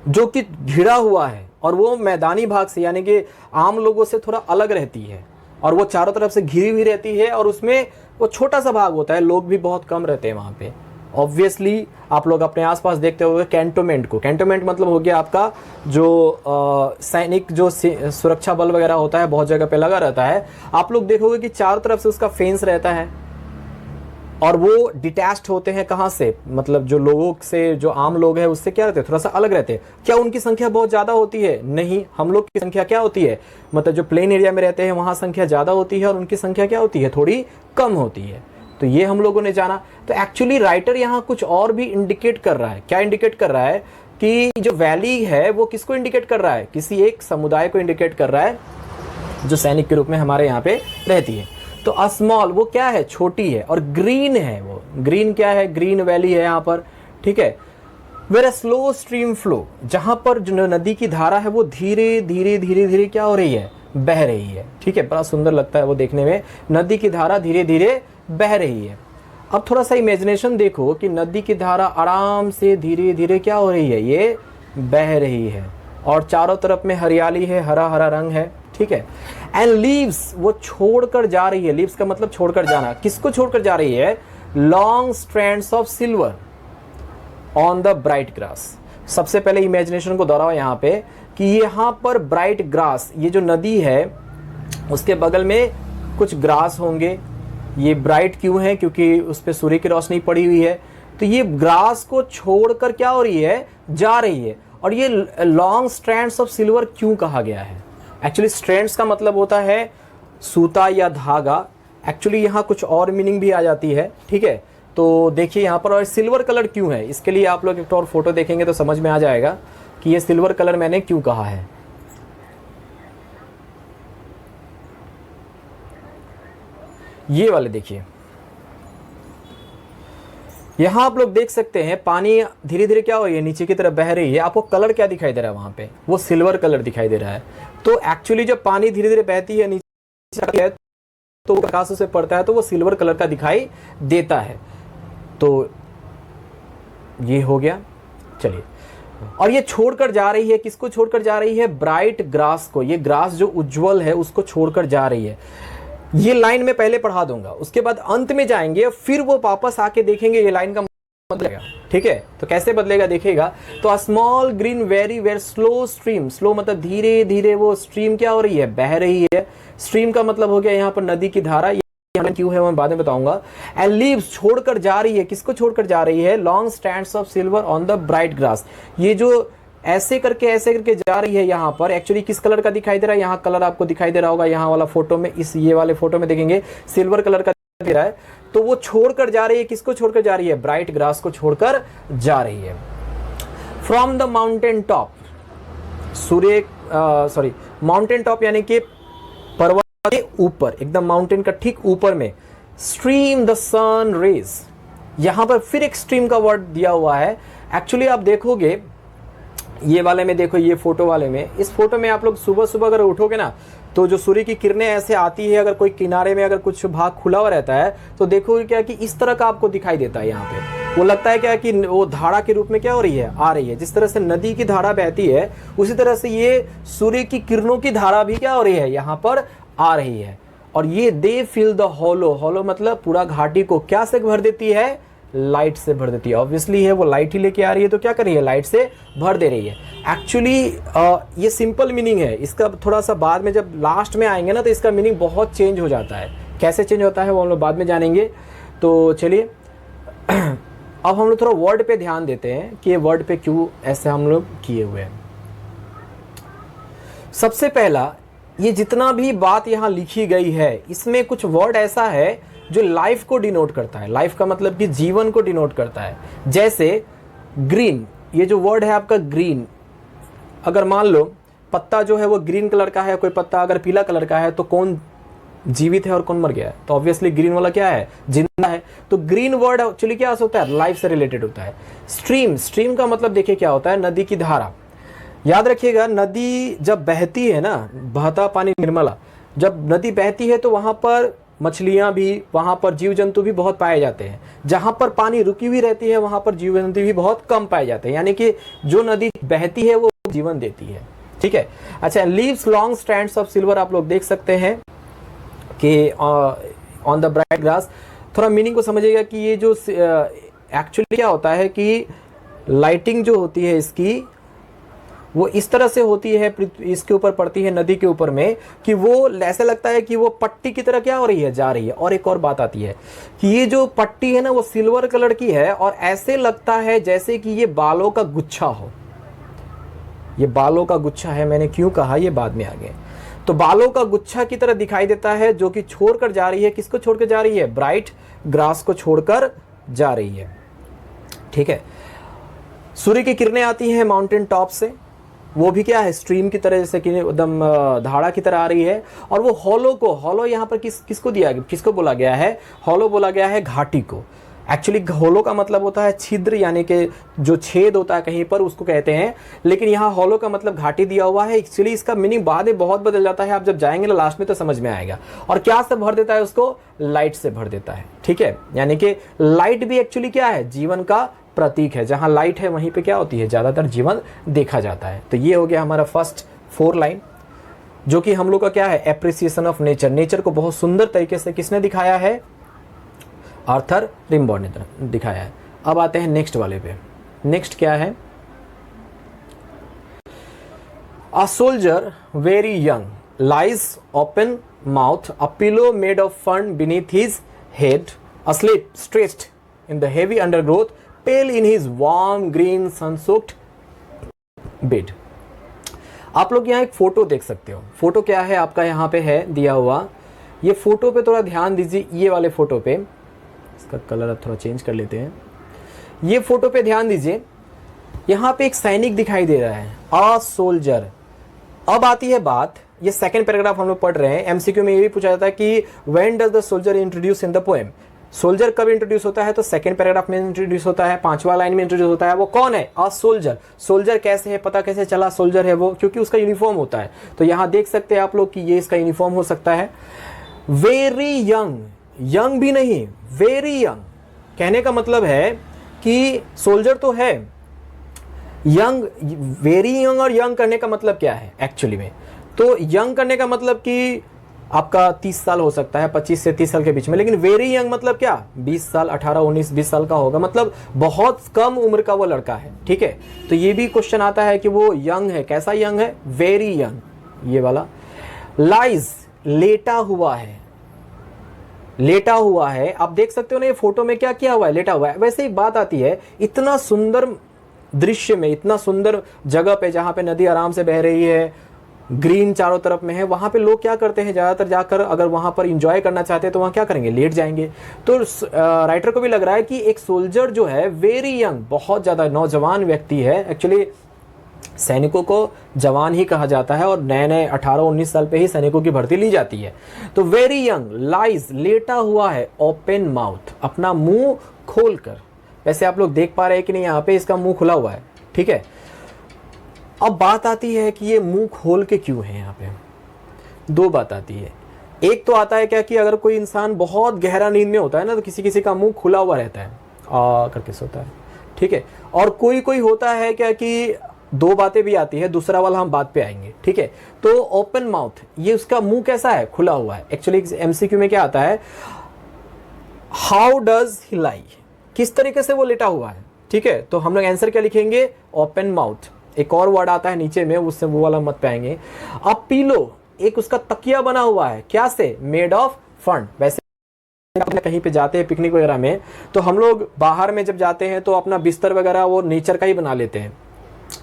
जो कि घिरा हुआ है, और वो मैदानी भाग से यानी कि आम लोगों से थोड़ा अलग रहती है, और वो चारों तरफ से घिरी हुई रहती है, और उसमें वो छोटा सा भाग होता है, लोग भी बहुत कम रहते हैं वहाँ पे। ऑब्वियसली आप लोग अपने आसपास देखते होंगे कैंटोनमेंट को। कैंटोनमेंट मतलब हो गया आपका जो सैनिक जो सुरक्षा बल वगैरह होता है, बहुत जगह पे लगा रहता है। आप लोग देखोगे कि चारों तरफ से उसका फेंस रहता है, और वो डिटैच्ड होते हैं कहाँ से, मतलब जो लोगों से, जो आम लोग हैं उससे क्या रहते हैं, थोड़ा सा अलग रहते हैं। क्या उनकी संख्या बहुत ज़्यादा होती है? नहीं, हम लोग की संख्या क्या होती है, मतलब जो प्लेन एरिया में रहते हैं वहाँ संख्या ज़्यादा होती है, और उनकी संख्या क्या होती है, थोड़ी कम होती है। तो ये हम लोगों ने जाना। तो एक्चुअली राइटर यहाँ कुछ और भी इंडिकेट कर रहा है। क्या इंडिकेट कर रहा है कि जो वैली है वो किसको इंडिकेट कर रहा है, किसी एक समुदाय को इंडिकेट कर रहा है जो सैनिक के रूप में हमारे यहाँ पे रहती है। तो अस्मॉल वो क्या है, छोटी है, और ग्रीन है, वो ग्रीन क्या है, ग्रीन वैली है यहाँ पर। ठीक है, where a slow stream flow, जहाँ पर जो नदी की धारा है वो धीरे धीरे धीरे धीरे क्या हो रही है, बह रही है। ठीक है, बड़ा सुंदर लगता है वो देखने में, नदी की धारा धीरे धीरे बह रही है। अब थोड़ा सा इमेजिनेशन देखो कि नदी की धारा आराम से धीरे धीरे क्या हो रही है, ये बह रही है, और चारों तरफ में हरियाली है, हरा हरा रंग है। ठीक है, एंड लीव्स वो छोड़कर जा रही है। लीव्स का मतलब छोड़कर जाना। किसको छोड़कर जा रही है, long strands of silver on the bright grass. सबसे पहले इमेजिनेशन को दोहराओ यहाँ पे कि यहाँ पर ब्राइट ग्रास, ये जो नदी है उसके बगल में कुछ ग्रास होंगे। ये ब्राइट क्यों है, क्योंकि उस पर सूर्य की रोशनी पड़ी हुई है। तो ये ग्रास को छोड़कर क्या हो रही है, जा रही है। और ये लॉन्ग स्ट्रैंड्स ऑफ सिल्वर क्यों कहा गया है, एक्चुअली स्ट्रैंड्स का मतलब होता है सूता या धागा। एक्चुअली यहाँ कुछ और मीनिंग भी आ जाती है। ठीक है, तो देखिए यहाँ पर, और सिल्वर कलर क्यों है, इसके लिए आप लोग एक और फोटो देखेंगे तो समझ में आ जाएगा कि ये सिल्वर कलर मैंने क्यों कहा है। ये वाले देखिए, यहाँ आप लोग देख सकते हैं पानी धीरे धीरे क्या हो रही है, नीचे की तरफ बह रही है। आपको कलर क्या दिखाई दे रहा है वहां पे, वो सिल्वर कलर दिखाई दे रहा है। तो एक्चुअली जब पानी धीरे धीरे बहती है नीचे है, तो प्रकाश से पड़ता है तो वो सिल्वर कलर का दिखाई देता है। तो ये हो गया। चलिए, और ये छोड़कर जा रही है, किसको छोड़कर जा रही है, ब्राइट ग्रास को। ये ग्रास जो उज्जवल है उसको छोड़कर जा रही है। ये लाइन मैं पहले पढ़ा दूंगा, उसके बाद अंत में जाएंगे, फिर वो वापस आके देखेंगे ये लाइन का बदलेगा। ठीक है, तो कैसे बदलेगा देखिएगा। तो a small green very very slow stream, slow मतलब धीरे धीरे वो स्ट्रीम क्या हो रही है, बह रही है। स्ट्रीम का मतलब हो गया यहाँ पर नदी की धारा, क्यों है मैं बाद में बताऊंगा। एंड लीव्स छोड़कर जा रही है, किसको छोड़कर जा रही है, long stands of silver on the bright grass. ये जो ऐसे करके जा रही है यहाँ पर, एक्चुअली किस कलर का दिखाई दे रहा है, यहाँ कलर आपको दिखाई दे रहा होगा, यहाँ वाला फोटो में, इस ये वाले फोटो में देखेंगे सिल्वर कलर का दे रहा है। तो वो छोड़कर जा रही है, किसको छोड़कर जा रही है, ब्राइट ग्रास को छोड़कर जा रही है। From the mountain top, mountain top यानी कि पर्वत के ऊपर, एकदम माउंटेन का ठीक ऊपर में, स्ट्रीम द सन रेज। यहां पर फिर एक स्ट्रीम का वर्ड दिया हुआ है। एक्चुअली आप देखोगे ये वाले में, देखो ये फोटो वाले में, इस फोटो में आप लोग सुबह सुबह अगर उठोगे ना, तो जो सूर्य की किरणें ऐसे आती है, अगर कोई किनारे में अगर कुछ भाग खुला हुआ रहता है तो देखोगे क्या कि इस तरह का आपको दिखाई देता है। यहाँ पे वो लगता है क्या कि वो धारा के रूप में क्या हो रही है, आ रही है। जिस तरह से नदी की धारा बहती है, उसी तरह से ये सूर्य की किरणों की धारा भी क्या हो रही है, यहाँ पर आ रही है। और ये दे फिल द हॉलो, हॉलो मतलब पूरा घाटी को क्या से भर देती है, लाइट से भर देती है। ऑब्वियसली है वो लाइट ही लेके आ रही है, तो क्या कर रही है, लाइट से भर दे रही है। एक्चुअली ये सिंपल मीनिंग है इसका, थोड़ा सा बाद में जब लास्ट में आएंगे ना तो इसका मीनिंग बहुत चेंज हो जाता है। कैसे चेंज होता है वो हम लोग बाद में जानेंगे। तो चलिए अब हम लोग थोड़ा वर्ड पे ध्यान देते हैं कि ये वर्ड पे क्यों ऐसे हम लोग किए हुए हैं। सबसे पहला, ये जितना भी बात यहाँ लिखी गई है, इसमें कुछ वर्ड ऐसा है जो लाइफ को डिनोट करता है। लाइफ का मतलब कि जीवन को डिनोट करता है। जैसे ग्रीन, ये जो वर्ड है आपका ग्रीन, अगर मान लो पत्ता जो है वो ग्रीन कलर का है, कोई पत्ता अगर पीला कलर का है, तो कौन जीवित है और कौन मर गया है, तो ऑब्वियसली ग्रीन वाला क्या है, जिंदा है। तो ग्रीन वर्ड एक्चुअली क्या होता है, लाइफ से रिलेटेड होता है। स्ट्रीम, स्ट्रीम का मतलब देखिए क्या होता है, नदी की धारा। याद रखिएगा, नदी जब बहती है ना, बहता पानी निर्मला, जब नदी बहती है तो वहां पर मछलियां भी, वहां पर जीव जंतु भी बहुत पाए जाते हैं। जहां पर पानी रुकी हुई रहती है वहां पर जीव जंतु भी बहुत कम पाए जाते हैं। यानी कि जो नदी बहती है वो जीवन देती है। ठीक है, अच्छा, leaves long strands of silver आप लोग देख सकते हैं कि ऑन द ब्राइट ग्रास। थोड़ा मीनिंग को समझिएगा कि ये जो एक्चुअली क्या होता है कि लाइटिंग जो होती है इसकी, वो इस तरह से होती है, इसके ऊपर पड़ती है नदी के ऊपर में, कि वो ऐसे लगता है कि वो पट्टी की तरह क्या हो रही है, जा रही है। और एक और बात आती है कि ये जो पट्टी है ना वो सिल्वर कलर की है, और ऐसे लगता है जैसे कि ये बालों का गुच्छा हो। ये बालों का गुच्छा है, मैंने क्यों कहा ये बाद में आ गए। तो बालों का गुच्छा की तरह दिखाई देता है, जो कि छोड़कर जा रही है, किसको छोड़कर जा रही है, ब्राइट ग्रास को छोड़कर जा रही है। ठीक है, सूर्य की किरणें आती हैं माउंटेन टॉप से, वो भी क्या है, स्ट्रीम की तरह, जैसे कि एकदम धारा की तरह आ रही है। और वो हॉलो को, हॉलो यहाँ पर किसको दिया, किसको बोला गया है, हॉलो बोला गया है घाटी को। एक्चुअली हॉलो का मतलब होता है छिद्र, यानी कि जो छेद होता है कहीं पर, उसको कहते हैं। लेकिन यहाँ हॉलो का मतलब घाटी दिया हुआ है। एक्चुअली इसका मीनिंग बाद में बहुत बदल जाता है, आप जब जाएंगे ना लास्ट में तो समझ में आएगा। और क्या से भर देता है उसको, लाइट से भर देता है। ठीक है, यानी कि लाइट भी एक्चुअली क्या है, जीवन का प्रतीक है। जहां लाइट है वहीं पे क्या होती है, ज्यादातर जीवन देखा जाता है। तो ये हो गया हमारा फर्स्ट 4 लाइन, जो कि हम लोग का क्या है, एप्रिसिएशन ऑफ नेचर। नेचर को बहुत सुंदर तरीके से किसने दिखाया है, आर्थर रिम्बाउड ने दिखाया है। अब आते हैं नेक्स्ट वाले पे। नेक्स्ट क्या है, a soldier very young lies open mouth, a pillow made of fern beneath his head, asleep stretched in the heavy undergrowth, pale in his warm green sun-soaked bed। आप लोग यहाँ एक फोटो देख सकते हो। फोटो क्या है आपका, यहाँ पे है दिया हुआ। ये फोटो पे थोड़ा ध्यान दीजिए, ये वाले फोटो पे, इसका कलर अब थोड़ा चेंज कर लेते हैं। ये फोटो पे ध्यान दीजिए, यहाँ पे एक सैनिक दिखाई दे रहा है, अ सोल्जर। अब आती है बात, ये सेकंड पैराग्राफ हम लोग पढ़ रहे हैं। एमसीक्यू में ये भी पूछा जाता है कि when does the soldier introduce in the poem. Soldier कब इंट्रोड्यूस होता है, तो सेकंड पैराग्राफ में इंट्रोड्यूस होता है, 5वां लाइन में इंट्रोड्यूस होता है। वो कौन है, अ सोल्जर। सोल्जर कैसे है, पता कैसे चला सोल्जर है वो, क्योंकि उसका यूनिफॉर्म होता है। तो यहाँ देख सकते हैं आप लोग कि ये इसका यूनिफॉर्म हो सकता है। वेरी यंग, यंग भी नहीं, वेरी यंग कहने का मतलब है कि सोल्जर तो है, यंग, वेरी यंग और यंग करने का मतलब क्या है एक्चुअली में, तो यंग करने का मतलब कि आपका 30 साल हो सकता है, 25 से 30 साल के बीच में। लेकिन वेरी यंग मतलब क्या, 20 साल, 18, 19, 20 साल का होगा, मतलब बहुत कम उम्र का वो लड़का है। ठीक है, तो ये भी क्वेश्चन आता है कि वो यंग है, कैसा यंग है, वेरी यंग, ये वाला। लाइज, लेटा हुआ है, लेटा हुआ है, आप देख सकते हो ना ये फोटो में क्या किया हुआ है, लेटा हुआ है। वैसे एक बात आती है, इतना सुंदर दृश्य में, इतना सुंदर जगह पे जहां पे नदी आराम से बह रही है, ग्रीन चारों तरफ में है, वहां पे लोग क्या करते हैं ज्यादातर जाकर, अगर वहां पर इंजॉय करना चाहते हैं तो वहां क्या करेंगे, लेट जाएंगे। तो राइटर को भी लग रहा है कि एक सोल्जर जो है वेरी यंग, बहुत ज्यादा नौजवान व्यक्ति है। एक्चुअली सैनिकों को जवान ही कहा जाता है और नए नए 18-19 साल पे ही सैनिकों की भर्ती ली जाती है। तो वेरी यंग, लाइज, लेटा हुआ है, ओपन माउथ, अपना मुंह खोलकर। वैसे आप लोग देख पा रहे हैं कि नहीं, यहाँ पे इसका मुंह खुला हुआ है। ठीक है, अब बात आती है कि ये मुंह खोल के क्यों है। यहाँ पे दो बात आती है। एक तो आता है क्या कि अगर कोई इंसान बहुत गहरा नींद में होता है ना, तो किसी किसी का मुंह खुला हुआ रहता है, आ करके सोता है। ठीक है, और कोई कोई होता है क्या कि दो बातें भी आती है, दूसरा वाला हम बात पे आएंगे। ठीक है, तो ओपन माउथ, ये उसका मुंह कैसा है, खुला हुआ है। एक्चुअली एमसीक्यू में क्या आता है, हाउ डज ही लाई, किस तरीके से वो लेटा हुआ है। ठीक है, तो हम लोग आंसर क्या लिखेंगे, ओपन माउथ। एक और वर्ड आता है नीचे में, उससे वो वाला मत पे आएंगे। अब पीलो, एक उसका तकिया बना हुआ है, क्या से, मेड ऑफ फन। वैसे अपने कहीं पे जाते हैं पिकनिक वगैरह में, तो हम लोग बाहर में जब जाते हैं तो अपना बिस्तर वगैरह वो नेचर का ही बना लेते हैं,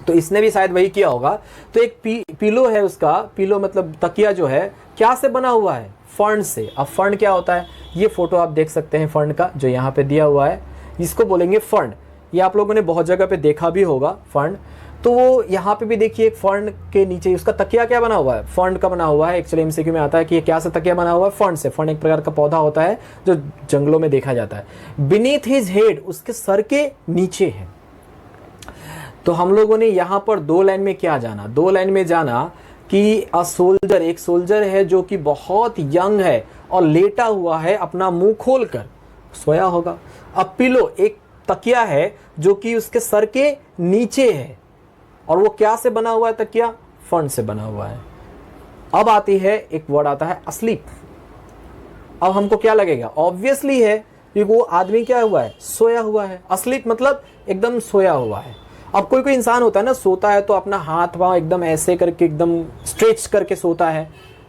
तो इसने भी शायद वही किया होगा। तो एक पिलो है उसका, पिलो मतलब तकिया जो है, क्या से बना हुआ है, फर्न से। अब फर्न क्या होता है, ये फोटो आप देख सकते हैं फर्न का, जो यहाँ पे दिया हुआ है, इसको बोलेंगे फर्न। ये आप लोगों ने बहुत जगह पे देखा भी होगा फर्न। तो वो यहाँ पे भी देखिए, एक फर्न के नीचे उसका तकिया क्या बना हुआ है, फर्न का बना हुआ है। एक्चुअली एमसीक्यू में आता है कि ये क्या से तकिया बना हुआ है, फर्न से। फर्न एक प्रकार का पौधा होता है जो जंगलों में देखा जाता है। बीनीथ हिज हेड, उसके सर के नीचे है। तो हम लोगों ने यहाँ पर दो लाइन में क्या जाना, दो लाइन में जाना कि अ सोल्जर, एक सोल्जर है जो कि बहुत यंग है और लेटा हुआ है अपना मुंह खोलकर, सोया होगा। अब पिलो, एक तकिया है जो कि उसके सर के नीचे है, और वो क्या से बना हुआ है तकिया, फन से बना हुआ है। अब आती है एक वर्ड आता है अस्लीप। अब हमको क्या लगेगा, ऑब्वियसली है क्योंकि वो आदमी क्या हुआ है, सोया हुआ है। अस्लीप मतलब एकदम सोया हुआ है। अब कोई कोई इंसान होता है ना, सोता है तो अपना हाथ पांव एकदम ऐसे करके एकदम स्ट्रेच करके सोता है।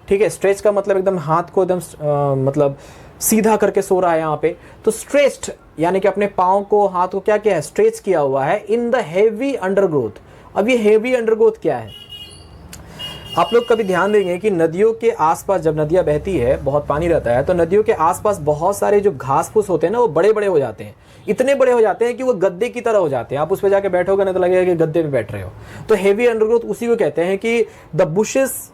ठीक है, स्ट्रेच का मतलब एकदम हाथ को एकदम मतलब सीधा करके सो रहा है यहाँ पे। तो स्ट्रेच्ड यानी कि अपने पाँव को, हाथ को क्या किया है, स्ट्रेच किया हुआ है इन द हेवी अंडरग्रोथ। अब ये हेवी अंडरग्रोथ क्या है, आप लोग कभी ध्यान देंगे कि नदियों के आसपास जब नदियां बहती है, बहुत पानी रहता है, तो नदियों के आसपास बहुत सारे जो घास फूस होते हैं ना, वो बड़े बड़े हो जाते हैं। इतने बड़े हो जाते हैं कि वो गद्दे की तरह हो जाते हैं। आप उस पर जाके बैठोगे ना तो लगेगा कि गद्दे पे बैठ रहे हो। तो हेवी अंडरग्रोथ उसी को कहते हैं कि the bushes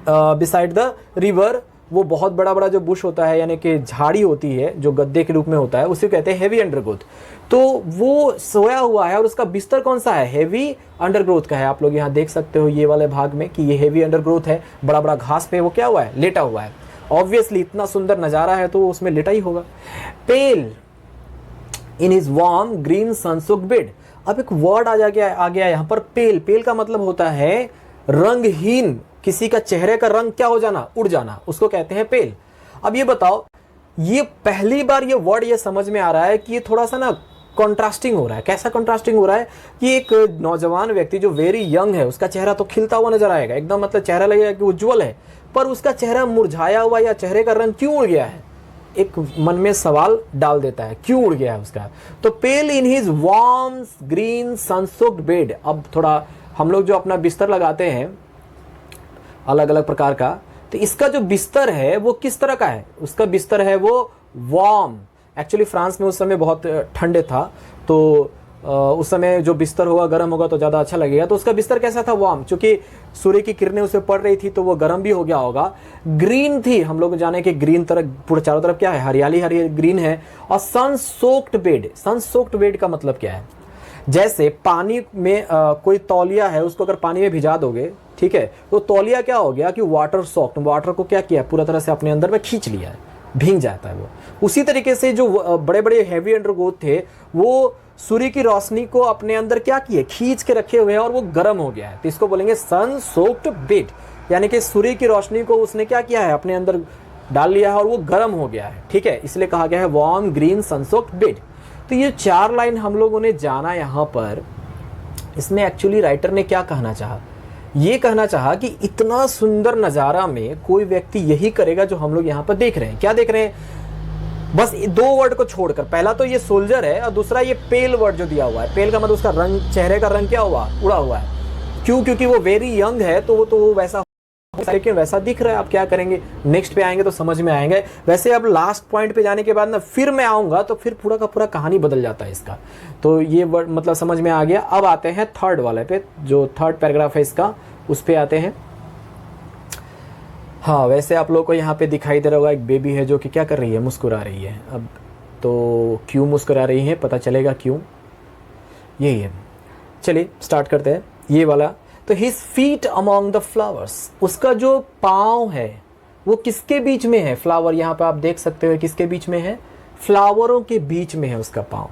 beside the river, वो बहुत बड़ा बड़ा जो बुश होता है यानी कि झाड़ी होती है जो गद्दे के रूप में होता है, उसी को कहते हैं हेवी अंडरग्रोथ। तो वो सोया हुआ है और उसका बिस्तर कौन सा है, हेवी अंडरग्रोथ का है। आप लोग यहाँ देख सकते हो ये वाले भाग में कि ये हेवी अंडरग्रोथ है, बड़ा बड़ा घास पे वो क्या हुआ है, लेटा हुआ है। ऑब्वियसली इतना सुंदर नजारा है तो उसमें लेटा ही होगा। Pale in his warm green sun soaked bed. अब एक वर्ड आ गया यहाँ पर, पेल। पेल का मतलब होता है रंगहीन, किसी का चेहरे का रंग क्या हो जाना, उड़ जाना, उसको कहते हैं पेल। अब ये बताओ, ये पहली बार ये वर्ड ये समझ में आ रहा है कि ये थोड़ा सा ना कॉन्ट्रास्टिंग हो रहा है। कैसा कॉन्ट्रास्टिंग हो रहा है कि एक नौजवान व्यक्ति जो वेरी यंग है, उसका चेहरा तो खिलता हुआ नजर आएगा एकदम, मतलब चेहरा लगेगा कि उज्जवल है, पर उसका चेहरा मुरझाया हुआ या चेहरे का रंग क्यों उड़ गया है, एक मन में सवाल डाल देता है, क्यों उड़ गया है उसका। तो pale in his warm green sun soaked bed. अब थोड़ा हम लोग जो अपना बिस्तर लगाते हैं अलग अलग प्रकार का, तो इसका जो बिस्तर है वो किस तरह का है, उसका बिस्तर है वो वार्म। एक्चुअली फ्रांस में उस समय बहुत ठंडे था, तो उस समय जो बिस्तर होगा गर्म होगा तो ज़्यादा अच्छा लगेगा। तो उसका बिस्तर कैसा था, वार्म, क्योंकि सूर्य की किरणें उसे पड़ रही थी तो वो गर्म भी हो गया होगा। ग्रीन थी, हम लोग जाने कि ग्रीन तरफ पूरे चारों तरफ क्या है, हरियाली हरियाली ग्रीन है। और सन सोक्ड बेड, सन सोक्ड बेड का मतलब क्या है, जैसे पानी में कोई तौलिया है, उसको अगर पानी में भिजा दोगे, ठीक है, तो तौलिया क्या हो गया कि वाटर सॉफ्ट, वाटर को क्या किया, पूरा तरह से अपने अंदर में खींच लिया है, भीग जाता है वो। उसी तरीके से जो बड़े बड़े हैवी अंडरग्रोथ थे वो सूर्य की रोशनी को अपने अंदर क्या किए, खींच के रखे हुए हैं और वो गर्म हो गया है, तो इसको बोलेंगे सन सोक्ड बेड। यानी कि सूर्य की रोशनी को उसने क्या किया है, अपने अंदर डाल लिया है और वो गर्म हो गया है, ठीक है, इसलिए कहा गया है वार्म ग्रीन सनसोक्ड बेड। तो ये 4 लाइन हम लोगों ने जाना यहाँ पर। इसमें एक्चुअली राइटर ने क्या कहना चाहा, ये कहना चाहा कि इतना सुंदर नज़ारा में कोई व्यक्ति यही करेगा जो हम लोग यहाँ पर देख रहे हैं। क्या देख रहे हैं, बस 2 वर्ड को छोड़कर, पहला तो ये सोल्जर है और दूसरा ये पेल वर्ड जो दिया हुआ है। पेल का मतलब उसका रंग, चेहरे का रंग क्या हुआ, उड़ा हुआ है। क्यों, क्योंकि वो वेरी यंग है, तो वो वैसा, लेकिन वैसा दिख रहा है। आप क्या करेंगे, नेक्स्ट पे आएंगे तो समझ में आएंगे। वैसे अब लास्ट पॉइंट पे जाने के बाद ना फिर मैं आऊंगा तो फिर पूरा का पूरा कहानी बदल जाता है इसका। तो ये वर्ड मतलब समझ में आ गया। अब आते हैं थर्ड वाले पे, जो थर्ड पैराग्राफ है इसका, उस पे आते हैं। हाँ, वैसे आप लोगों को यहाँ पे दिखाई दे रहा होगा एक बेबी है जो कि क्या कर रही है, मुस्कुरा रही है। अब तो क्यों मुस्कुरा रही है पता चलेगा क्यों, यही है। चलिए स्टार्ट करते हैं ये वाला। तो his feet among the flowers, उसका जो पाँव है वो किसके बीच में है, फ्लावर यहाँ पे आप देख सकते हो किसके बीच में है, फ्लावरों के बीच में है उसका पाँव।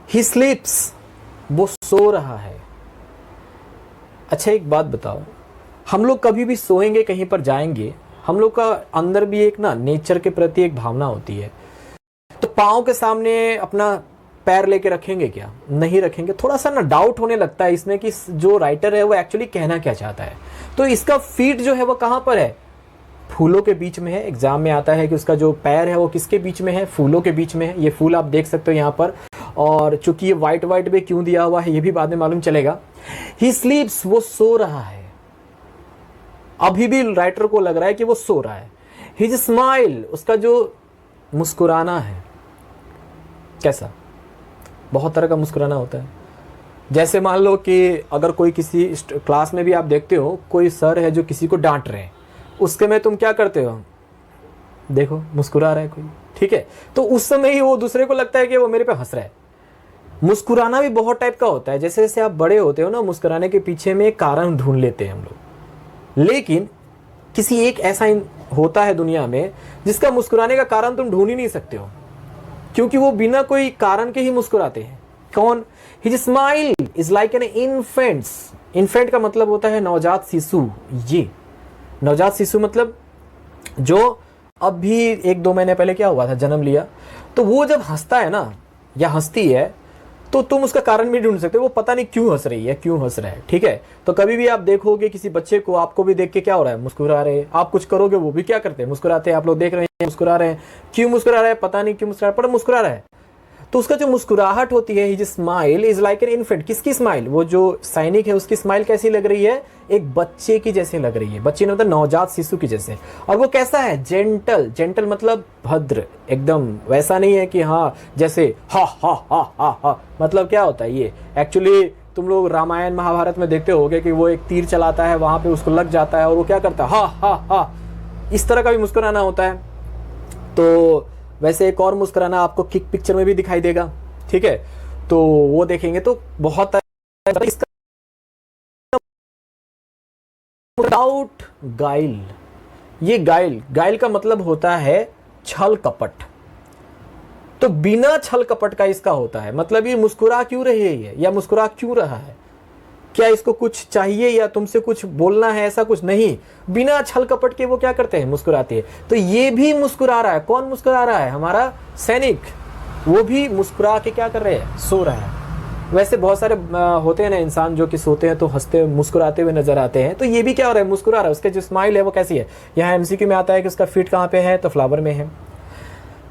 ही स्लीप्स, वो सो रहा है। अच्छा एक बात बताओ, हम लोग कभी भी सोएंगे, कहीं पर जाएंगे, हम लोग का अंदर भी एक ना नेचर के प्रति एक भावना होती है। तो पाँव के सामने अपना पैर लेके रखेंगे क्या, नहीं रखेंगे। थोड़ा सा ना डाउट होने लगता है इसमें कि जो राइटर है वो एक्चुअली कहना क्या चाहता है। तो इसका फीट जो है वो कहाँ पर है, फूलों के बीच में है। एग्जाम में आता है कि उसका जो पैर है वो किसके बीच में है, फूलों के बीच में है। ये फूल आप देख सकते हो यहाँ पर, और चूंकि ये वाइट वाइट में क्यों दिया हुआ है ये भी बाद में मालूम चलेगा। ही स्लीप्स, वो सो रहा है। अभी भी राइटर को लग रहा है कि वो सो रहा है। हिज स्माइल, उसका जो मुस्कुराना है, कैसा, बहुत तरह का मुस्कुराना होता है। जैसे मान लो कि अगर कोई किसी क्लास में भी आप देखते हो कोई सर है जो किसी को डांट रहे हैं, उसके में तुम क्या करते हो, देखो मुस्कुरा रहा है कोई, ठीक है। तो उस समय ही वो दूसरे को लगता है कि वो मेरे पे हंस रहा है। मुस्कुराना भी बहुत टाइप का होता है। जैसे जैसे आप बड़े होते हो ना, मुस्कुराने के पीछे में एक कारण ढूंढ लेते हैं हम लोग, लेकिन किसी एक ऐसा होता है दुनिया में जिसका मुस्कुराने का कारण तुम ढूंढ ही नहीं सकते हो, क्योंकि वो बिना कोई कारण के ही मुस्कुराते हैं। कौन, his smile is like an infants. Infant का मतलब होता है नवजात शिशु। ये नवजात शिशु मतलब जो अभी 1-2 महीने पहले क्या हुआ था, जन्म लिया, तो वो जब हंसता है ना या हंसती है तो तुम उसका कारण भी ढूंढ सकते हो, वो पता नहीं क्यों हंस रही है, क्यों हंस रहा है, ठीक है। तो कभी भी आप देखोगे किसी बच्चे को, आपको भी देख के क्या हो रहा है, मुस्कुरा रहे हैं। आप कुछ करोगे वो भी क्या करते हैं, मुस्कुराते हैं। आप लोग देख रहे हैं मुस्कुरा रहे हैं, क्यों मुस्कुरा रहे हैं पता नहीं क्यों मुस्कुरा रहे हैं, पर मुस्कुरा रहा है। तो उसका जो मुस्कुराहट होती है, his smile is like an infant. किसकी स्माइल, वो जो सैनिक है उसकी स्माइल कैसी लग रही है, एक बच्चे की जैसे लग रही है। बच्चे ने मतलब नवजात शिशु की जैसे। और वो कैसा है, जेंटल। जेंटल मतलब भद्र, एकदम वैसा नहीं है कि हाँ जैसे हा हा हा हा हा, मतलब क्या होता है ये। एक्चुअली तुम लोग रामायण महाभारत में देखते होगे कि वो एक तीर चलाता है, वहां पे उसको लग जाता है और वो क्या करता है, हा हा हा, इस तरह का भी मुस्कुराना होता है। तो वैसे एक और मुस्कुराना आपको किक पिक्चर में भी दिखाई देगा, ठीक है। तो वो देखेंगे तो बहुत विदाउट गाइल। ये गाइल, गाइल का मतलब होता है छल कपट। तो बिना छल कपट का इसका होता है, मतलब ये मुस्कुरा क्यों रही है या मुस्कुरा क्यों रहा है, क्या इसको कुछ चाहिए या तुमसे कुछ बोलना है, ऐसा कुछ नहीं। बिना छल कपट के वो क्या करते हैं, मुस्कुराते हैं। तो ये भी मुस्कुरा रहा है। कौन मुस्कुरा रहा है, हमारा सैनिक। वो भी मुस्कुरा के क्या कर रहे हैं, सो रहा है। वैसे बहुत सारे होते हैं ना इंसान जो कि सोते हैं तो हंसते मुस्कुराते हुए नजर आते हैं, तो ये भी क्या हो रहा है, मुस्कुरा रहा है। उसके जो स्माइल है वो कैसी है, यहाँ एमसीक्यू में आता है कि उसका फीट कहाँ पे है, तो फ्लावर में है।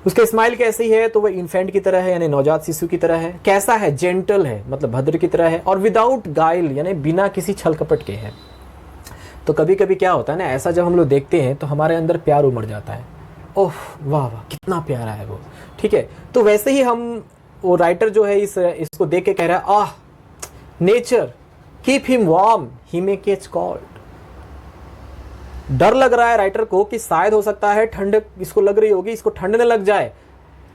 उसका स्माइल कैसी है, तो वह इन्फेंट की तरह है, यानी नवजात शिशु की तरह है। कैसा है, जेंटल है, मतलब भद्र की तरह है। और विदाउट गाइल, यानी बिना किसी छल कपट के है। तो कभी कभी क्या होता है ना, ऐसा जब हम लोग देखते हैं तो हमारे अंदर प्यार उमड़ जाता है। ओह वाह वाह कितना प्यारा है वो, ठीक है। तो वैसे ही हम, वो राइटर जो है इसको देख के कह रहा है, आह नेचर कीप हिम वार्म ही मे कैच कोल्ड। डर लग रहा है राइटर को कि शायद हो सकता है ठंड इसको लग रही होगी, इसको ठंड न लग जाए।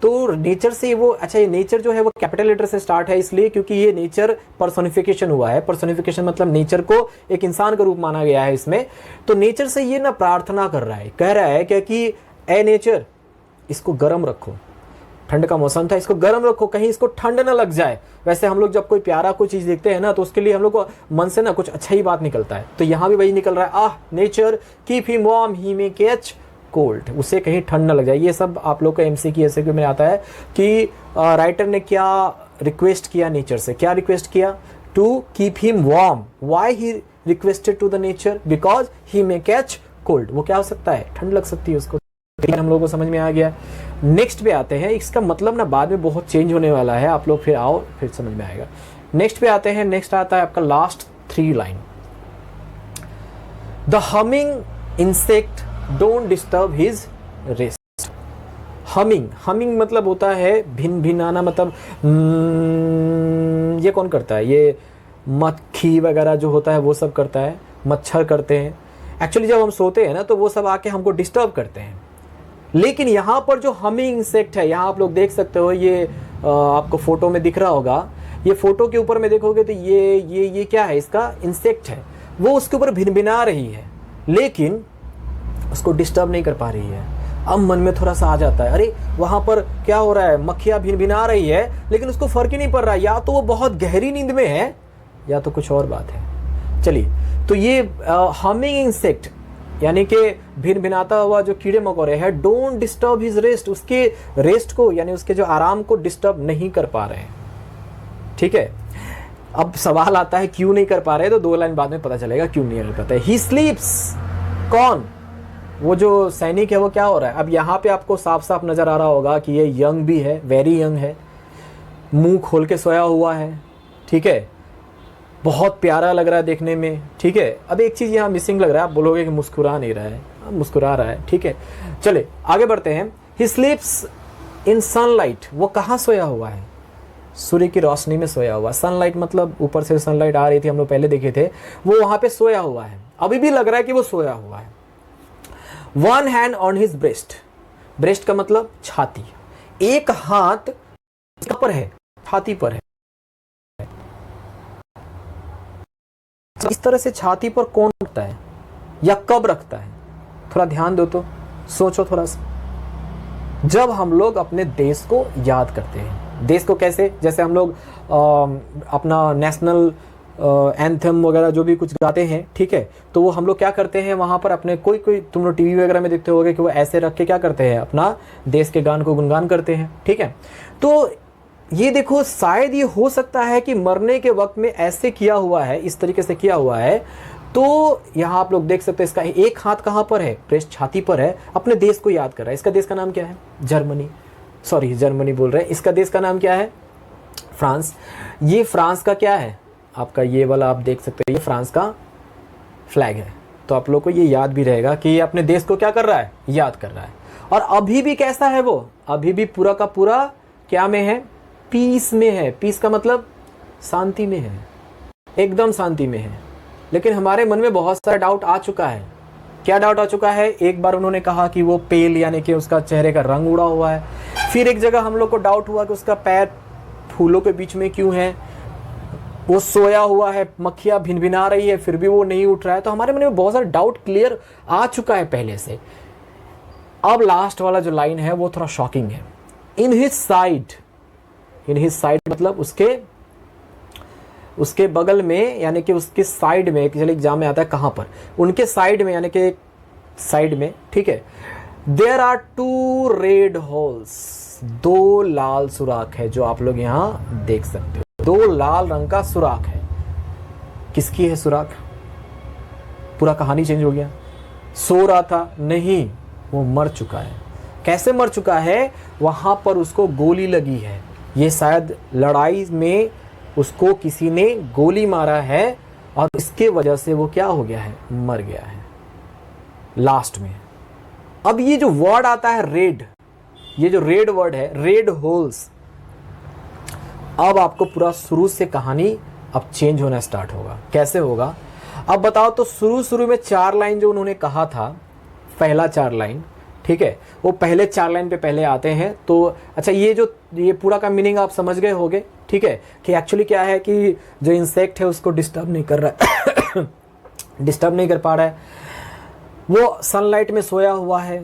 तो नेचर से वो, अच्छा ये नेचर जो है वो कैपिटल लेटर से स्टार्ट है, इसलिए क्योंकि ये नेचर पर्सोनिफिकेशन हुआ है। पर्सोनिफिकेशन मतलब नेचर को एक इंसान का रूप माना गया है इसमें। तो नेचर से ये ना प्रार्थना कर रहा है, कह रहा है क्या कि ए नेचर इसको गर्म रखो, ठंड का मौसम था, इसको गर्म रखो कहीं इसको ठंड ना लग जाए। वैसे हम लोग जब कोई प्यारा कोई चीज़ देखते हैं ना तो उसके लिए हम लोग को मन से ना कुछ अच्छा ही बात निकलता है, तो यहाँ भी वही निकल रहा है, आह नेचर कीप हिम वार्म ही मे कैच कोल्ड, उसे कहीं ठंड ना लग जाए। ये सब आप लोग का MCQ ऐसे में आता है कि राइटर ने क्या रिक्वेस्ट किया नेचर से, क्या रिक्वेस्ट किया, to keep him warm, why he requested to the nature, because he may catch cold, वो क्या हो सकता है, ठंड लग सकती है उसको। हम लोगों को समझ में आ गया। नेक्स्ट पे आते हैं, इसका मतलब ना बाद में बहुत चेंज होने वाला है, आप लोग फिर आओ फिर समझ में आएगा। नेक्स्ट पे आते हैं, नेक्स्ट आता है आपका last 3 line, the humming insect don't disturb his rest. Humming, humming मतलब होता है भिन भिनाना, मतलब ये कौन करता है, ये मक्खी वगैरह जो होता है वो सब करता है, मच्छर करते हैं। एक्चुअली जब हम सोते हैं ना तो वो सब आके हमको डिस्टर्ब करते हैं, लेकिन यहाँ पर जो हमिंग इंसेक्ट है, यहाँ आप लोग देख सकते हो, ये आपको फोटो में दिख रहा होगा, ये फोटो के ऊपर में देखोगे तो ये क्या है, इसका इंसेक्ट है, वो उसके ऊपर भिनभिना रही है लेकिन उसको डिस्टर्ब नहीं कर पा रही है। अब मन में थोड़ा सा आ जाता है, अरे वहाँ पर क्या हो रहा है, मक्खियाँ भिनभिना रही है लेकिन उसको फर्क ही नहीं पड़ रहा, या तो वो बहुत गहरी नींद में है या तो कुछ और बात है। चलिए, तो ये हमिंग इंसेक्ट यानी कि भिनभिनाता हुआ जो कीड़े मकोड़े हैं, डोंट डिस्टर्ब हिज रेस्ट, उसके रेस्ट को यानी उसके जो आराम को डिस्टर्ब नहीं कर पा रहे हैं। ठीक है, अब सवाल आता है क्यों नहीं कर पा रहे, तो 2 लाइन बाद में पता चलेगा क्यों नहीं कर पाते। ही स्लीप्स, कौन, वो जो सैनिक है वो क्या हो रहा है। अब यहाँ पे आपको साफ साफ नजर आ रहा होगा कि ये यंग भी है, वेरी यंग है, मुंह खोल के सोया हुआ है, ठीक है, बहुत प्यारा लग रहा है देखने में। ठीक है, अब एक चीज़ यहाँ मिसिंग लग रहा है, आप बोलोगे कि मुस्कुरा नहीं रहा है, मुस्कुरा रहा है। ठीक है, चले आगे बढ़ते हैं। ही स्लीप्स इन सनलाइट, वो कहाँ सोया हुआ है, सूर्य की रोशनी में सोया हुआ। सनलाइट मतलब ऊपर से सनलाइट आ रही थी, हम लोग पहले देखे थे, वो वहाँ पे सोया हुआ है, अभी भी लग रहा है कि वो सोया हुआ है। One hand on his breast, breast का मतलब छाती, एक हाथ पर है, छाती पर है। इस तरह से छाती पर कौन रखता है या कब रखता है, थोड़ा ध्यान दो तो सोचो थोड़ा सा। जब हम लोग अपने देश को याद करते हैं, देश को कैसे, जैसे हम लोग अपना नेशनल एंथम वगैरह जो भी कुछ गाते हैं, ठीक है, तो वो हम लोग क्या करते हैं वहाँ पर अपने कोई तुम लोग टीवी वगैरह में देखते होगे कि वो ऐसे रख के क्या करते हैं, अपना देश के गान को गुणगान करते हैं। ठीक है, तो ये देखो, शायद ये हो सकता है कि मरने के वक्त में ऐसे किया हुआ है, इस तरीके से किया हुआ है। तो यहाँ आप लोग देख सकते हैं, इसका एक हाथ कहाँ पर है, ब्रेस्ट छाती पर है, अपने देश को याद कर रहा है। इसका देश का नाम क्या है, जर्मनी बोल रहे हैं। इसका देश का नाम क्या है, फ्रांस। ये फ्रांस का क्या है आपका, ये वाला आप देख सकते हैं, ये फ्रांस का फ्लैग है। तो आप लोग को ये याद भी रहेगा कि ये अपने देश को क्या कर रहा है, याद कर रहा है। और अभी भी कैसा है वो, अभी भी पूरा का पूरा क्या में है, पीस में है। पीस का मतलब शांति में है, एकदम शांति में है। लेकिन हमारे मन में बहुत सारा डाउट आ चुका है। क्या डाउट आ चुका है, एक बार उन्होंने कहा कि वो पेल यानी कि उसका चेहरे का रंग उड़ा हुआ है। फिर एक जगह हम लोग को डाउट हुआ कि उसका पैर फूलों के बीच में क्यों है, वो सोया हुआ है, मक्खियाँ भिनभिना रही है फिर भी वो नहीं उठ रहा है। तो हमारे मन में बहुत सारा डाउट क्लियर आ चुका है पहले से। अब लास्ट वाला जो लाइन है वो थोड़ा शॉकिंग है। इन हिज साइड मतलब उसके बगल में यानी कि उसके साइड में, चलिए एग्जाम में आता है कहाँ पर, उनके साइड में यानी कि साइड में, ठीक है, देयर आर 2 रेड होल्स, 2 लाल सुराख है, जो आप लोग यहाँ देख सकते हो। 2 लाल रंग का सुराख है। किसकी है सुराख, पूरा कहानी चेंज हो गया। सो रहा था, नहीं, वो मर चुका है। कैसे मर चुका है, वहां पर उसको गोली लगी है। ये शायद लड़ाई में उसको किसी ने गोली मारा है और इसके वजह से वो क्या हो गया है, मर गया है लास्ट में। अब ये जो वर्ड आता है रेड, ये जो रेड वर्ड है, रेड होल्स, अब आपको पूरा शुरू से कहानी अब चेंज होना स्टार्ट होगा। कैसे होगा अब बताओ। तो शुरू में 4 लाइन जो उन्होंने कहा था, पहला 4 लाइन, ठीक है, वो पहले 4 लाइन पे पहले आते हैं। तो अच्छा, ये पूरा का मीनिंग आप समझ गए होगे, ठीक है, कि एक्चुअली क्या है कि जो इंसेक्ट है उसको डिस्टर्ब नहीं कर रहा है डिस्टर्ब नहीं कर पा रहा है। वो सनलाइट में सोया हुआ है,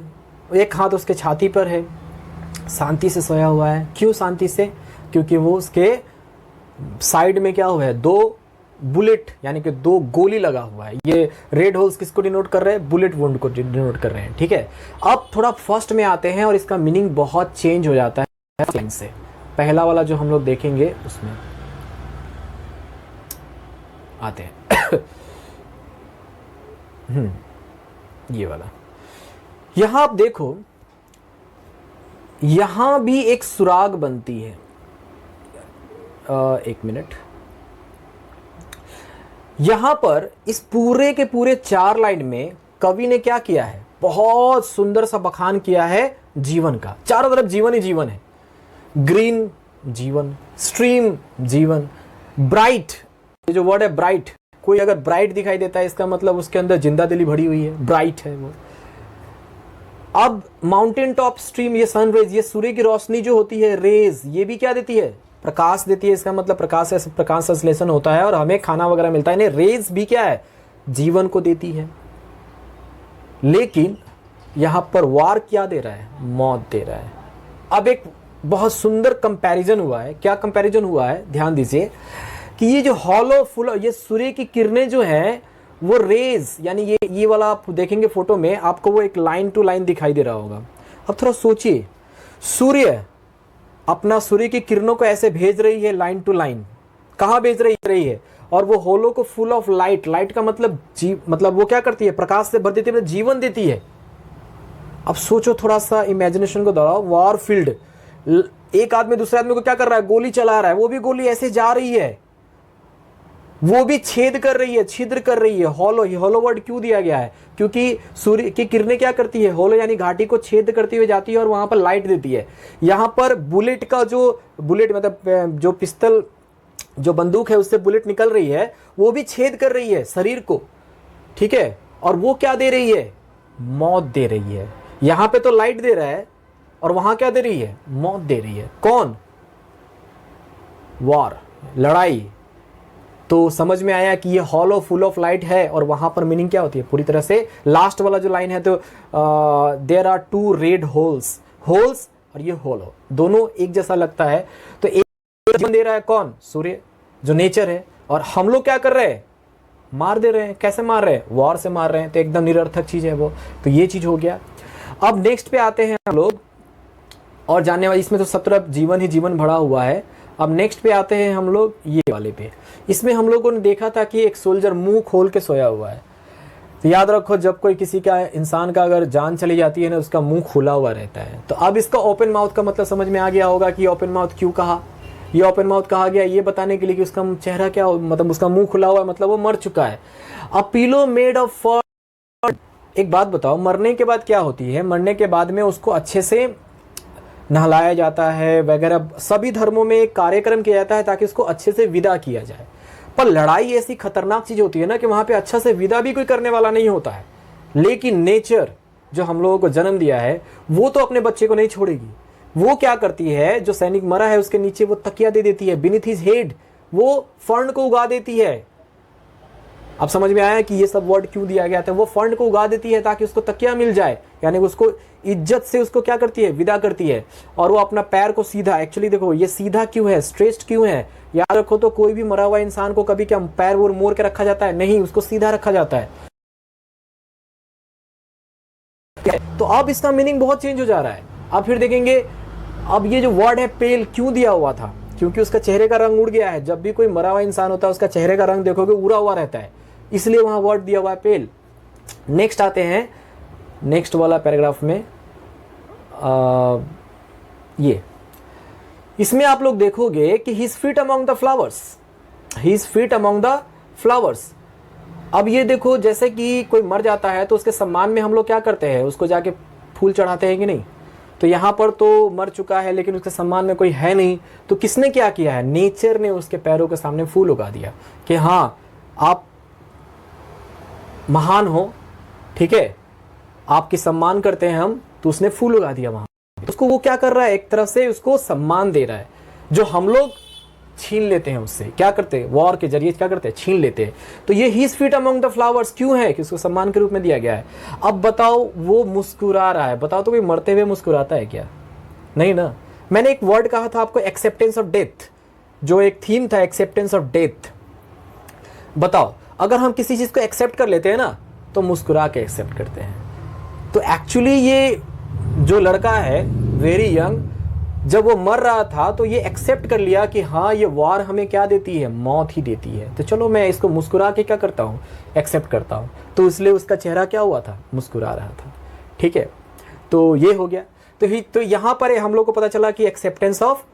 एक हाथ उसके छाती पर है, शांति से सोया हुआ है। क्यों शांति से? क्योंकि वो उसके साइड में क्या हुआ है, 2 बुलेट यानी कि 2 गोली लगा हुआ है। ये रेड होल्स किसको डिनोट कर रहे हैं? बुलेट वुंड को डिनोट कर रहे हैं। ठीक है, अब थोड़ा फर्स्ट में आते हैं और इसका मीनिंग बहुत चेंज हो जाता है लाइन से। पहला वाला जो हम लोग देखेंगे उसमें आते हैं ये वाला। यहां आप देखो, यहां भी एक सुराग बनती है। एक मिनट, यहां पर इस पूरे के पूरे 4 लाइन में कवि ने क्या किया है? बहुत सुंदर सा बखान किया है जीवन का। चारों तरफ जीवन ही जीवन है। ग्रीन जीवन, स्ट्रीम जीवन, ब्राइट, ये जो वर्ड है ब्राइट, कोई अगर ब्राइट दिखाई देता है इसका मतलब उसके अंदर जिंदा दिली भरी हुई है, ब्राइट है वो। अब माउंटेन टॉप स्ट्रीम, ये सन रेज, ये सूर्य की रोशनी जो होती है, रेज, ये भी क्या देती है? प्रकाश देती है। इसका मतलब प्रकाश संश्लेषण होता है और हमें खाना वगैरह मिलता है। इन्हें रेज भी क्या है? जीवन को देती है। लेकिन यहां पर वार क्या दे रहा है? मौत दे रहा है। अब एक बहुत सुंदर कंपैरिजन हुआ है। क्या कंपैरिजन हुआ है? ध्यान दीजिए कि ये जो हॉलो फुल, ये सूर्य की किरणें जो है वो रेज, यानी ये वाला आप देखेंगे फोटो में, आपको वो एक लाइन टू लाइन दिखाई दे रहा होगा। अब थोड़ा सोचिए, सूर्य अपना सूर्य की किरणों को ऐसे भेज रही है लाइन टू लाइन। कहाँ भेज रही है? और वो होलो को फुल ऑफ लाइट, लाइट का मतलब मतलब वो क्या करती है? प्रकाश से भर देती है, मतलब जीवन देती है। अब सोचो, थोड़ा सा इमेजिनेशन को दोहराओ। वॉर फील्ड, एक आदमी दूसरे आदमी को क्या कर रहा है? गोली चला रहा है। वो भी गोली ऐसे जा रही है, वो भी छेद कर रही है, छिद्र कर रही है। होलो वर्ड क्यों दिया गया है? क्योंकि सूर्य की किरणें क्या करती है? होलो यानी घाटी को छेद करती हुई जाती है और वहां पर लाइट देती है। यहां पर बुलेट का जो बुलेट मतलब जो पिस्तल, जो बंदूक है उससे बुलेट निकल रही है, वो भी छेद कर रही है शरीर को। ठीक है, और वो क्या दे रही है? मौत दे रही है। यहां पे तो लाइट दे रहा है और वहां क्या दे रही है? मौत दे रही है। कौन? वॉर, लड़ाई। तो समझ में आया कि ये हॉलो फुल ऑफ लाइट है। और वहां पर मीनिंग क्या होती है पूरी तरह से? लास्ट वाला जो लाइन है, तो there are 2 red holes, holes और ये होलो, दोनों एक जैसा लगता है। तो एक जीवन दे रहा है कौन? सूर्य, जो नेचर है। और हम लोग क्या कर रहे हैं? मार दे रहे हैं। कैसे मार रहे हैं? वॉर से मार रहे हैं। तो एकदम निरर्थक चीज है वो। तो ये चीज हो गया। अब नेक्स्ट पे आते हैं हम लोग और जानने वाले, इसमें तो 17 जीवन ही जीवन भरा हुआ है। अब नेक्स्ट पे आते हैं हम लोग ये वाले पे। इसमें हम लोगों ने देखा था कि एक सोल्जर मुंह खोल के सोया हुआ है। तो याद रखो, जब कोई किसी का इंसान का अगर जान चली जाती है ना, उसका मुंह खुला हुआ रहता है। तो अब इसका ओपन माउथ का मतलब समझ में आ गया होगा कि ओपन माउथ क्यों कहा। ये ओपन माउथ कहा गया ये बताने के लिए कि उसका चेहरा क्या, मतलब उसका मुंह खुला हुआ है, मतलब वो मर चुका है। अ पिलो मेड ऑफ फर। एक बात बताओ, मरने के बाद क्या होती है? मरने के बाद में उसको अच्छे से नहलाया जाता है वगैरह। सभी धर्मों में एक कार्यक्रम किया जाता है ताकि उसको अच्छे से विदा किया जाए। पर लड़ाई ऐसी खतरनाक चीज होती है ना कि वहां पे अच्छा से विदा भी कोई करने वाला नहीं होता है। लेकिन नेचर जो हम लोगों को जन्म दिया है, वो तो अपने बच्चे को नहीं छोड़ेगी। वो क्या करती है? जो सैनिक मरा है उसके नीचे वो तकिया दे देती है, बीनीथ हिज हेड वो फर्न को उगा देती है। अब समझ में आया कि ये सब वर्ड क्यों दिया गया था? वो फंड को उगा देती है ताकि उसको तकिया मिल जाए, यानी उसको इज्जत से उसको क्या करती है? विदा करती है। और वो अपना पैर को सीधा, एक्चुअली देखो ये सीधा क्यों है, स्ट्रेच्ड क्यों है? याद रखो, तो कोई भी मरा हुआ इंसान को कभी क्या पैर वो मोड़ के रखा जाता है? नहीं, उसको सीधा रखा जाता है। तो अब इसका मीनिंग बहुत चेंज हो जा रहा है। अब फिर देखेंगे, अब ये जो वर्ड है पेल क्यों दिया हुआ था? क्योंकि उसका चेहरे का रंग उड़ गया है। जब भी कोई मरा हुआ इंसान होता है उसका चेहरे का रंग देखोगे उड़ा हुआ रहता है, इसलिए वहां वर्ड दिया हुआ है पेल। नेक्स्ट आते हैं नेक्स्ट वाला पैराग्राफ में। ये इसमें आप लोग देखोगे कि his feet among the flowers, his feet among the flowers. अब ये देखो, जैसे कि कोई मर जाता है तो उसके सम्मान में हम लोग क्या करते हैं? उसको जाके फूल चढ़ाते हैं कि नहीं? तो यहाँ पर तो मर चुका है लेकिन उसके सम्मान में कोई है नहीं, तो किसने क्या किया है? नेचर ने उसके पैरों के सामने फूल उगा दिया कि हाँ आप महान हो, ठीक है, आपकी सम्मान करते हैं हम। तो उसने फूल उगा दिया वहां। उसको वो क्या कर रहा है? एक तरफ से उसको सम्मान दे रहा है, जो हम लोग छीन लेते हैं उससे। क्या करते हैं? वॉर के जरिए क्या करते हैं? छीन लेते हैं। तो ये his feet among the flowers क्यों है? कि उसको सम्मान के रूप में दिया गया है। अब बताओ, वो मुस्कुरा रहा है। बताओ तो कोई मरते हुए मुस्कुराता है क्या? नहीं ना। मैंने एक वर्ड कहा था आपको, एक्सेप्टेंस ऑफ डेथ, जो एक थीम था एक्सेप्टेंस ऑफ डेथ। बताओ, अगर हम किसी चीज़ को एक्सेप्ट कर लेते हैं ना तो मुस्कुरा के एक्सेप्ट करते हैं। तो एक्चुअली ये जो लड़का है वेरी यंग, जब वो मर रहा था तो ये एक्सेप्ट कर लिया कि हाँ ये वार हमें क्या देती है, मौत ही देती है, तो चलो मैं इसको मुस्कुरा के क्या करता हूँ, एक्सेप्ट करता हूँ। तो इसलिए उसका चेहरा क्या हुआ था, मुस्कुरा रहा था। ठीक है, तो ये हो गया। तो यहाँ पर हम लोग को पता चला कि acceptance of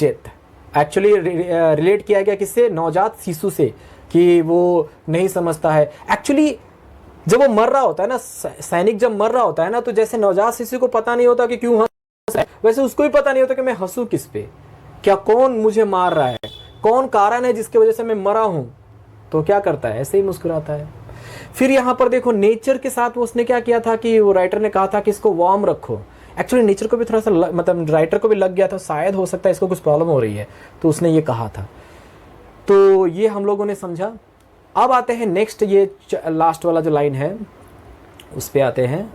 death actually relate किया गया किससे, नवजात शिशु से, कि वो नहीं समझता है। एक्चुअली जब वो मर रहा होता है ना, सैनिक जब मर रहा होता है ना, तो जैसे नवजात शिशु को पता नहीं होता कि क्यों हंस रहा है, वैसे उसको भी पता नहीं होता कि मैं हंसूं किस पे, क्या कौन मुझे मार रहा है, कौन कारण है जिसकी वजह से मैं मरा हूं। तो क्या करता है, ऐसे ही मुस्कुराता है। फिर यहाँ पर देखो नेचर के साथ वो उसने क्या किया था कि वो राइटर ने कहा था कि इसको वार्म रखो। एक्चुअली नेचर को भी थोड़ा सा मतलब राइटर को भी लग गया था, शायद हो सकता है इसको कुछ प्रॉब्लम हो रही है, तो उसने ये कहा था। तो ये हम लोगों ने समझा। अब आते हैं नेक्स्ट, ये लास्ट वाला जो लाइन है उस पे आते हैं,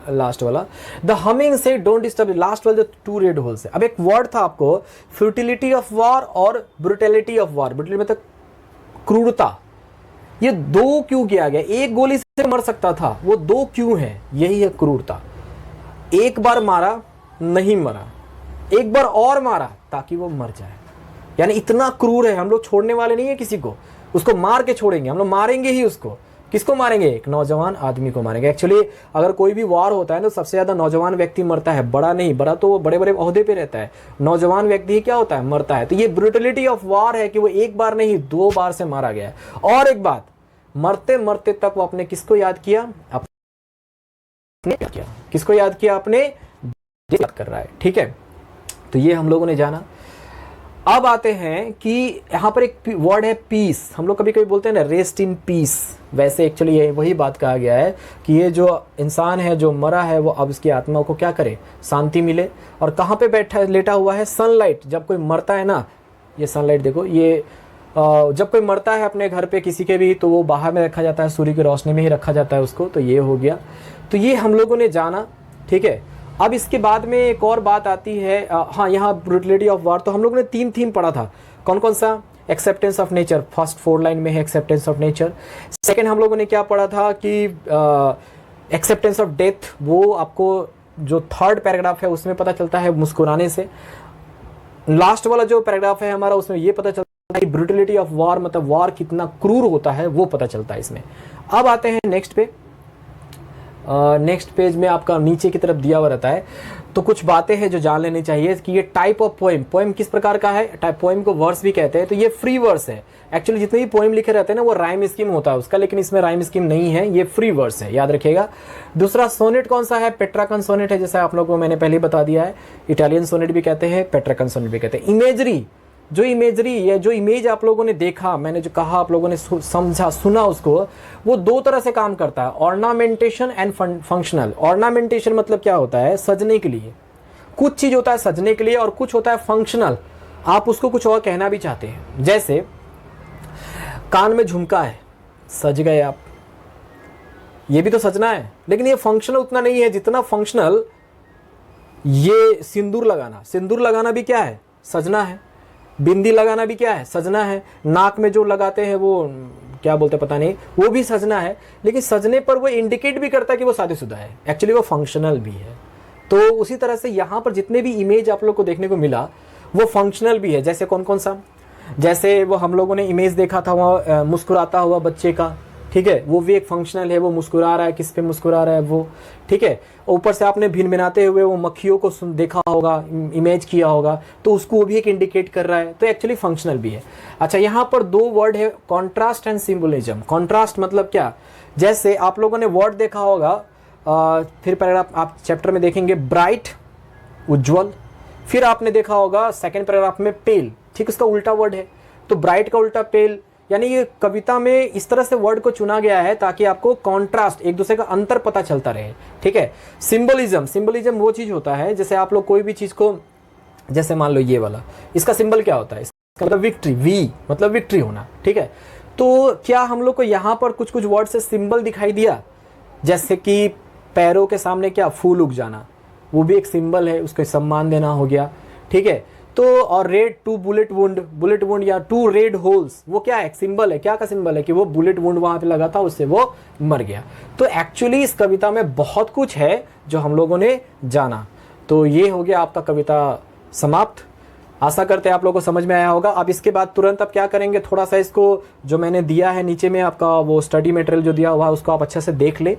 लास्ट वाला, द हमिंग से डोंट डिस्टर्ब, लास्ट वाला जो 2 रेड होल्स है। अब एक वर्ड था आपको, फ्यूटिलिटी ऑफ वॉर और ब्रुटैलिटी ऑफ वॉर। ब्रुटैलिटी मतलब क्रूरता, ये 2 क्यों किया गया, एक गोली से मर सकता था, वो 2 क्यों है, यही है क्रूरता। एक बार मारा नहीं मरा, एक बार और मारा ताकि वो मर जाए, यानी इतना क्रूर है। हम लोग छोड़ने वाले नहीं है किसी को, उसको मार के छोड़ेंगे, हम लोग मारेंगे ही उसको। किसको मारेंगे, एक नौजवान आदमी को मारेंगे। एक्चुअली अगर कोई भी वार होता है ना, सबसे ज्यादा नौजवान व्यक्ति मरता है, बड़ा नहीं, बड़ा तो बड़े बड़े ओहदे पे रहता है, नौजवान व्यक्ति ही क्या होता है, मरता है। तो ये ब्रूटलिटी ऑफ वार है कि वो एक बार नहीं 2 बार से मारा गया है। और एक बात, मरते मरते तक वो अपने किसको याद किया, अपने किया, किसको याद किया, अपने याद कर रहा है। ठीक है, तो ये हम लोगों ने जाना। अब आते हैं कि यहाँ पर एक वर्ड है पीस। हम लोग कभी कभी बोलते हैं ना रेस्ट इन पीस, वैसे एक्चुअली ये वही बात कहा गया है कि ये जो इंसान है जो मरा है वो अब उसकी आत्मा को क्या करे, शांति मिले। और कहाँ पे बैठा लेटा हुआ है, सनलाइट। जब कोई मरता है ना, ये सनलाइट देखो, ये जब कोई मरता है अपने घर पे किसी के भी, तो वो बाहर में रखा जाता है, सूर्य की रोशनी में ही रखा जाता है उसको। तो ये हो गया, तो ये हम लोगों ने जाना। ठीक है, अब इसके बाद में एक और बात आती है, हाँ यहाँ ब्रूटलिटी ऑफ वार। तो हम लोगों ने 3 थीम पढ़ा था, कौन कौन सा, acceptance of nature, first 4 line में है एक्सेप्टेंस ऑफ नेचर। सेकंड हम लोगों ने क्या पढ़ा था कि एक्सेप्टेंस ऑफ डेथ, वो आपको जो 3rd पैराग्राफ है उसमें पता चलता है मुस्कुराने से। लास्ट वाला जो पैराग्राफ है हमारा उसमें ये पता चलता है कि ब्रूटलिटी ऑफ वार मतलब वार कितना क्रूर होता है, वो पता चलता है इसमें। अब आते हैं नेक्स्ट पे, नेक्स्ट पेज में आपका नीचे की तरफ दिया हुआ रहता है। तो कुछ बातें हैं जो जान लेनी चाहिए कि ये टाइप ऑफ पोएम, पोएम किस प्रकार का है, टाइप पोएम को वर्स भी कहते हैं। तो ये फ्री वर्स है। एक्चुअली जितने भी पोएम लिखे रहते हैं ना वो राइम स्कीम होता है उसका, लेकिन इसमें राइम स्कीम नहीं है, ये फ्री वर्स है, याद रखिएगा। दूसरा सोनेट कौन सा है, पेट्राकन सोनेट है, जैसा आप लोगों को मैंने पहले बता दिया है। इटालियन सोनेट भी कहते हैं, पेट्राकन सोनेट भी कहते हैं। इमेजरी, जो इमेजरी या जो इमेज आप लोगों ने देखा, मैंने जो कहा आप लोगों ने समझा सुना उसको, वो 2 तरह से काम करता है, ऑर्नामेंटेशन एंड फंक्शनल। ऑर्नामेंटेशन मतलब क्या होता है, सजने के लिए, कुछ चीज होता है सजने के लिए, और कुछ होता है फंक्शनल, आप उसको कुछ और कहना भी चाहते हैं। जैसे कान में झुमका है, सज गए आप, ये भी तो सजना है, लेकिन ये फंक्शनल उतना नहीं है जितना फंक्शनल ये सिंदूर लगाना। सिंदूर लगाना भी क्या है, सजना है। बिंदी लगाना भी क्या है, सजना है। नाक में जो लगाते हैं वो क्या बोलते हैं पता नहीं, वो भी सजना है। लेकिन सजने पर वो इंडिकेट भी करता है कि वो शादीशुदा है, एक्चुअली वो फंक्शनल भी है। तो उसी तरह से यहाँ पर जितने भी इमेज आप लोग को देखने को मिला वो फंक्शनल भी है। जैसे कौन कौन सा, जैसे वो हम लोगों ने इमेज देखा था वहाँ मुस्कुराता हुआ बच्चे का, ठीक है, वो भी एक फंक्शनल है, वो मुस्कुरा रहा है, किस पे मुस्कुरा रहा है वो, ठीक है। ऊपर से आपने भिनभिनाते हुए वो मक्खियों को देखा होगा, इमेज किया होगा, तो उसको वो भी एक इंडिकेट कर रहा है, तो एक्चुअली फंक्शनल भी है। अच्छा, यहाँ पर 2 वर्ड है, कॉन्ट्रास्ट एंड सिंबलिज्म। कॉन्ट्रास्ट मतलब क्या, जैसे आप लोगों ने वर्ड देखा होगा, फिर पैराग्राफ आप चैप्टर में देखेंगे, ब्राइट उज्ज्वल, फिर आपने देखा होगा 2nd पैराग्राफ में पेल, ठीक, उसका उल्टा वर्ड है। तो ब्राइट का उल्टा पेल, यानी ये कविता में इस तरह से वर्ड को चुना गया है ताकि आपको कॉन्ट्रास्ट, एक दूसरे का अंतर पता चलता रहे, ठीक है। सिंबलिज्म, सिंबलिज्म वो चीज होता है जैसे आप लोग कोई भी चीज को, जैसे मान लो ये वाला, इसका सिंबल क्या होता है, इसका मतलब विक्ट्री, वी मतलब विक्ट्री होना, ठीक है। तो क्या हम लोग को यहाँ पर कुछ कुछ वर्ड से सिंबल दिखाई दिया, जैसे कि पैरों के सामने क्या, फूल उग जाना, वो भी एक सिंबल है, उसको सम्मान देना हो गया, ठीक है। तो और रेड टू बुलेट वुंड या टू रेड होल्स, वो क्या है, सिंबल है, क्या का सिंबल है कि वो बुलेट वुंड वहां पे लगा था, उससे वो मर गया। तो एक्चुअली इस कविता में बहुत कुछ है जो हम लोगों ने जाना। तो ये हो गया आपका कविता समाप्त। आशा करते हैं आप लोगों को समझ में आया होगा। अब इसके बाद तुरंत अब क्या करेंगे, थोड़ा सा इसको जो मैंने दिया है नीचे में आपका वो स्टडी मटेरियल जो दिया हुआ है उसको आप अच्छे से देख ले।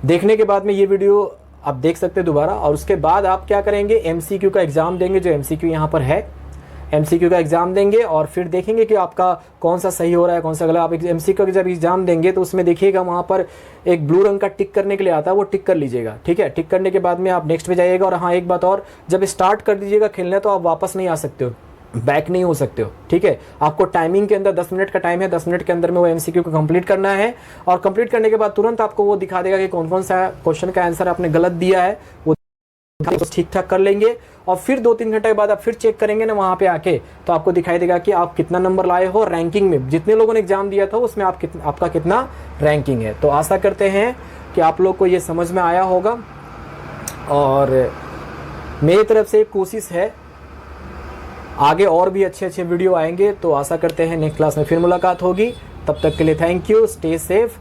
देखने के बाद में ये वीडियो आप देख सकते हैं दोबारा, और उसके बाद आप क्या करेंगे, एमसीक्यू का एग्ज़ाम देंगे, जो एमसीक्यू यहाँ पर है, एमसीक्यू का एग्ज़ाम देंगे और फिर देखेंगे कि आपका कौन सा सही हो रहा है कौन सा गलत। आप एमसीक्यू का जब एग्ज़ाम देंगे तो उसमें देखिएगा वहाँ पर एक ब्लू रंग का टिक करने के लिए आता है, वो टिक कर लीजिएगा, ठीक है। टिक करने के बाद में आप नेक्स्ट पे जाइएगा। और हाँ, एक बात और, जब स्टार्ट कर दीजिएगा खेलने तो आप वापस नहीं आ सकते हो, बैक नहीं हो सकते हो, ठीक है। आपको टाइमिंग के अंदर 10 मिनट का टाइम है, 10 मिनट के अंदर में वो एमसीक्यू को कंप्लीट करना है। और कंप्लीट करने के बाद तुरंत आपको वो दिखा देगा कि कौन कौन सा क्वेश्चन का आंसर आपने गलत दिया है, वो ठीक ठाक कर लेंगे। और फिर 2-3 घंटे के बाद आप फिर चेक करेंगे ना वहाँ पे आके, तो आपको दिखाई देगा कि आप कितना नंबर लाए हो रैंकिंग में, जितने लोगों ने एग्जाम दिया था उसमें आपका कितना रैंकिंग है। तो आशा करते हैं कि आप लोग को ये समझ में आया होगा, और मेरी तरफ से एक कोशिश है, आगे और भी अच्छे अच्छे वीडियो आएंगे। तो आशा करते हैं नेक्स्ट क्लास में फिर मुलाकात होगी। तब तक के लिए थैंक यू, स्टे सेफ।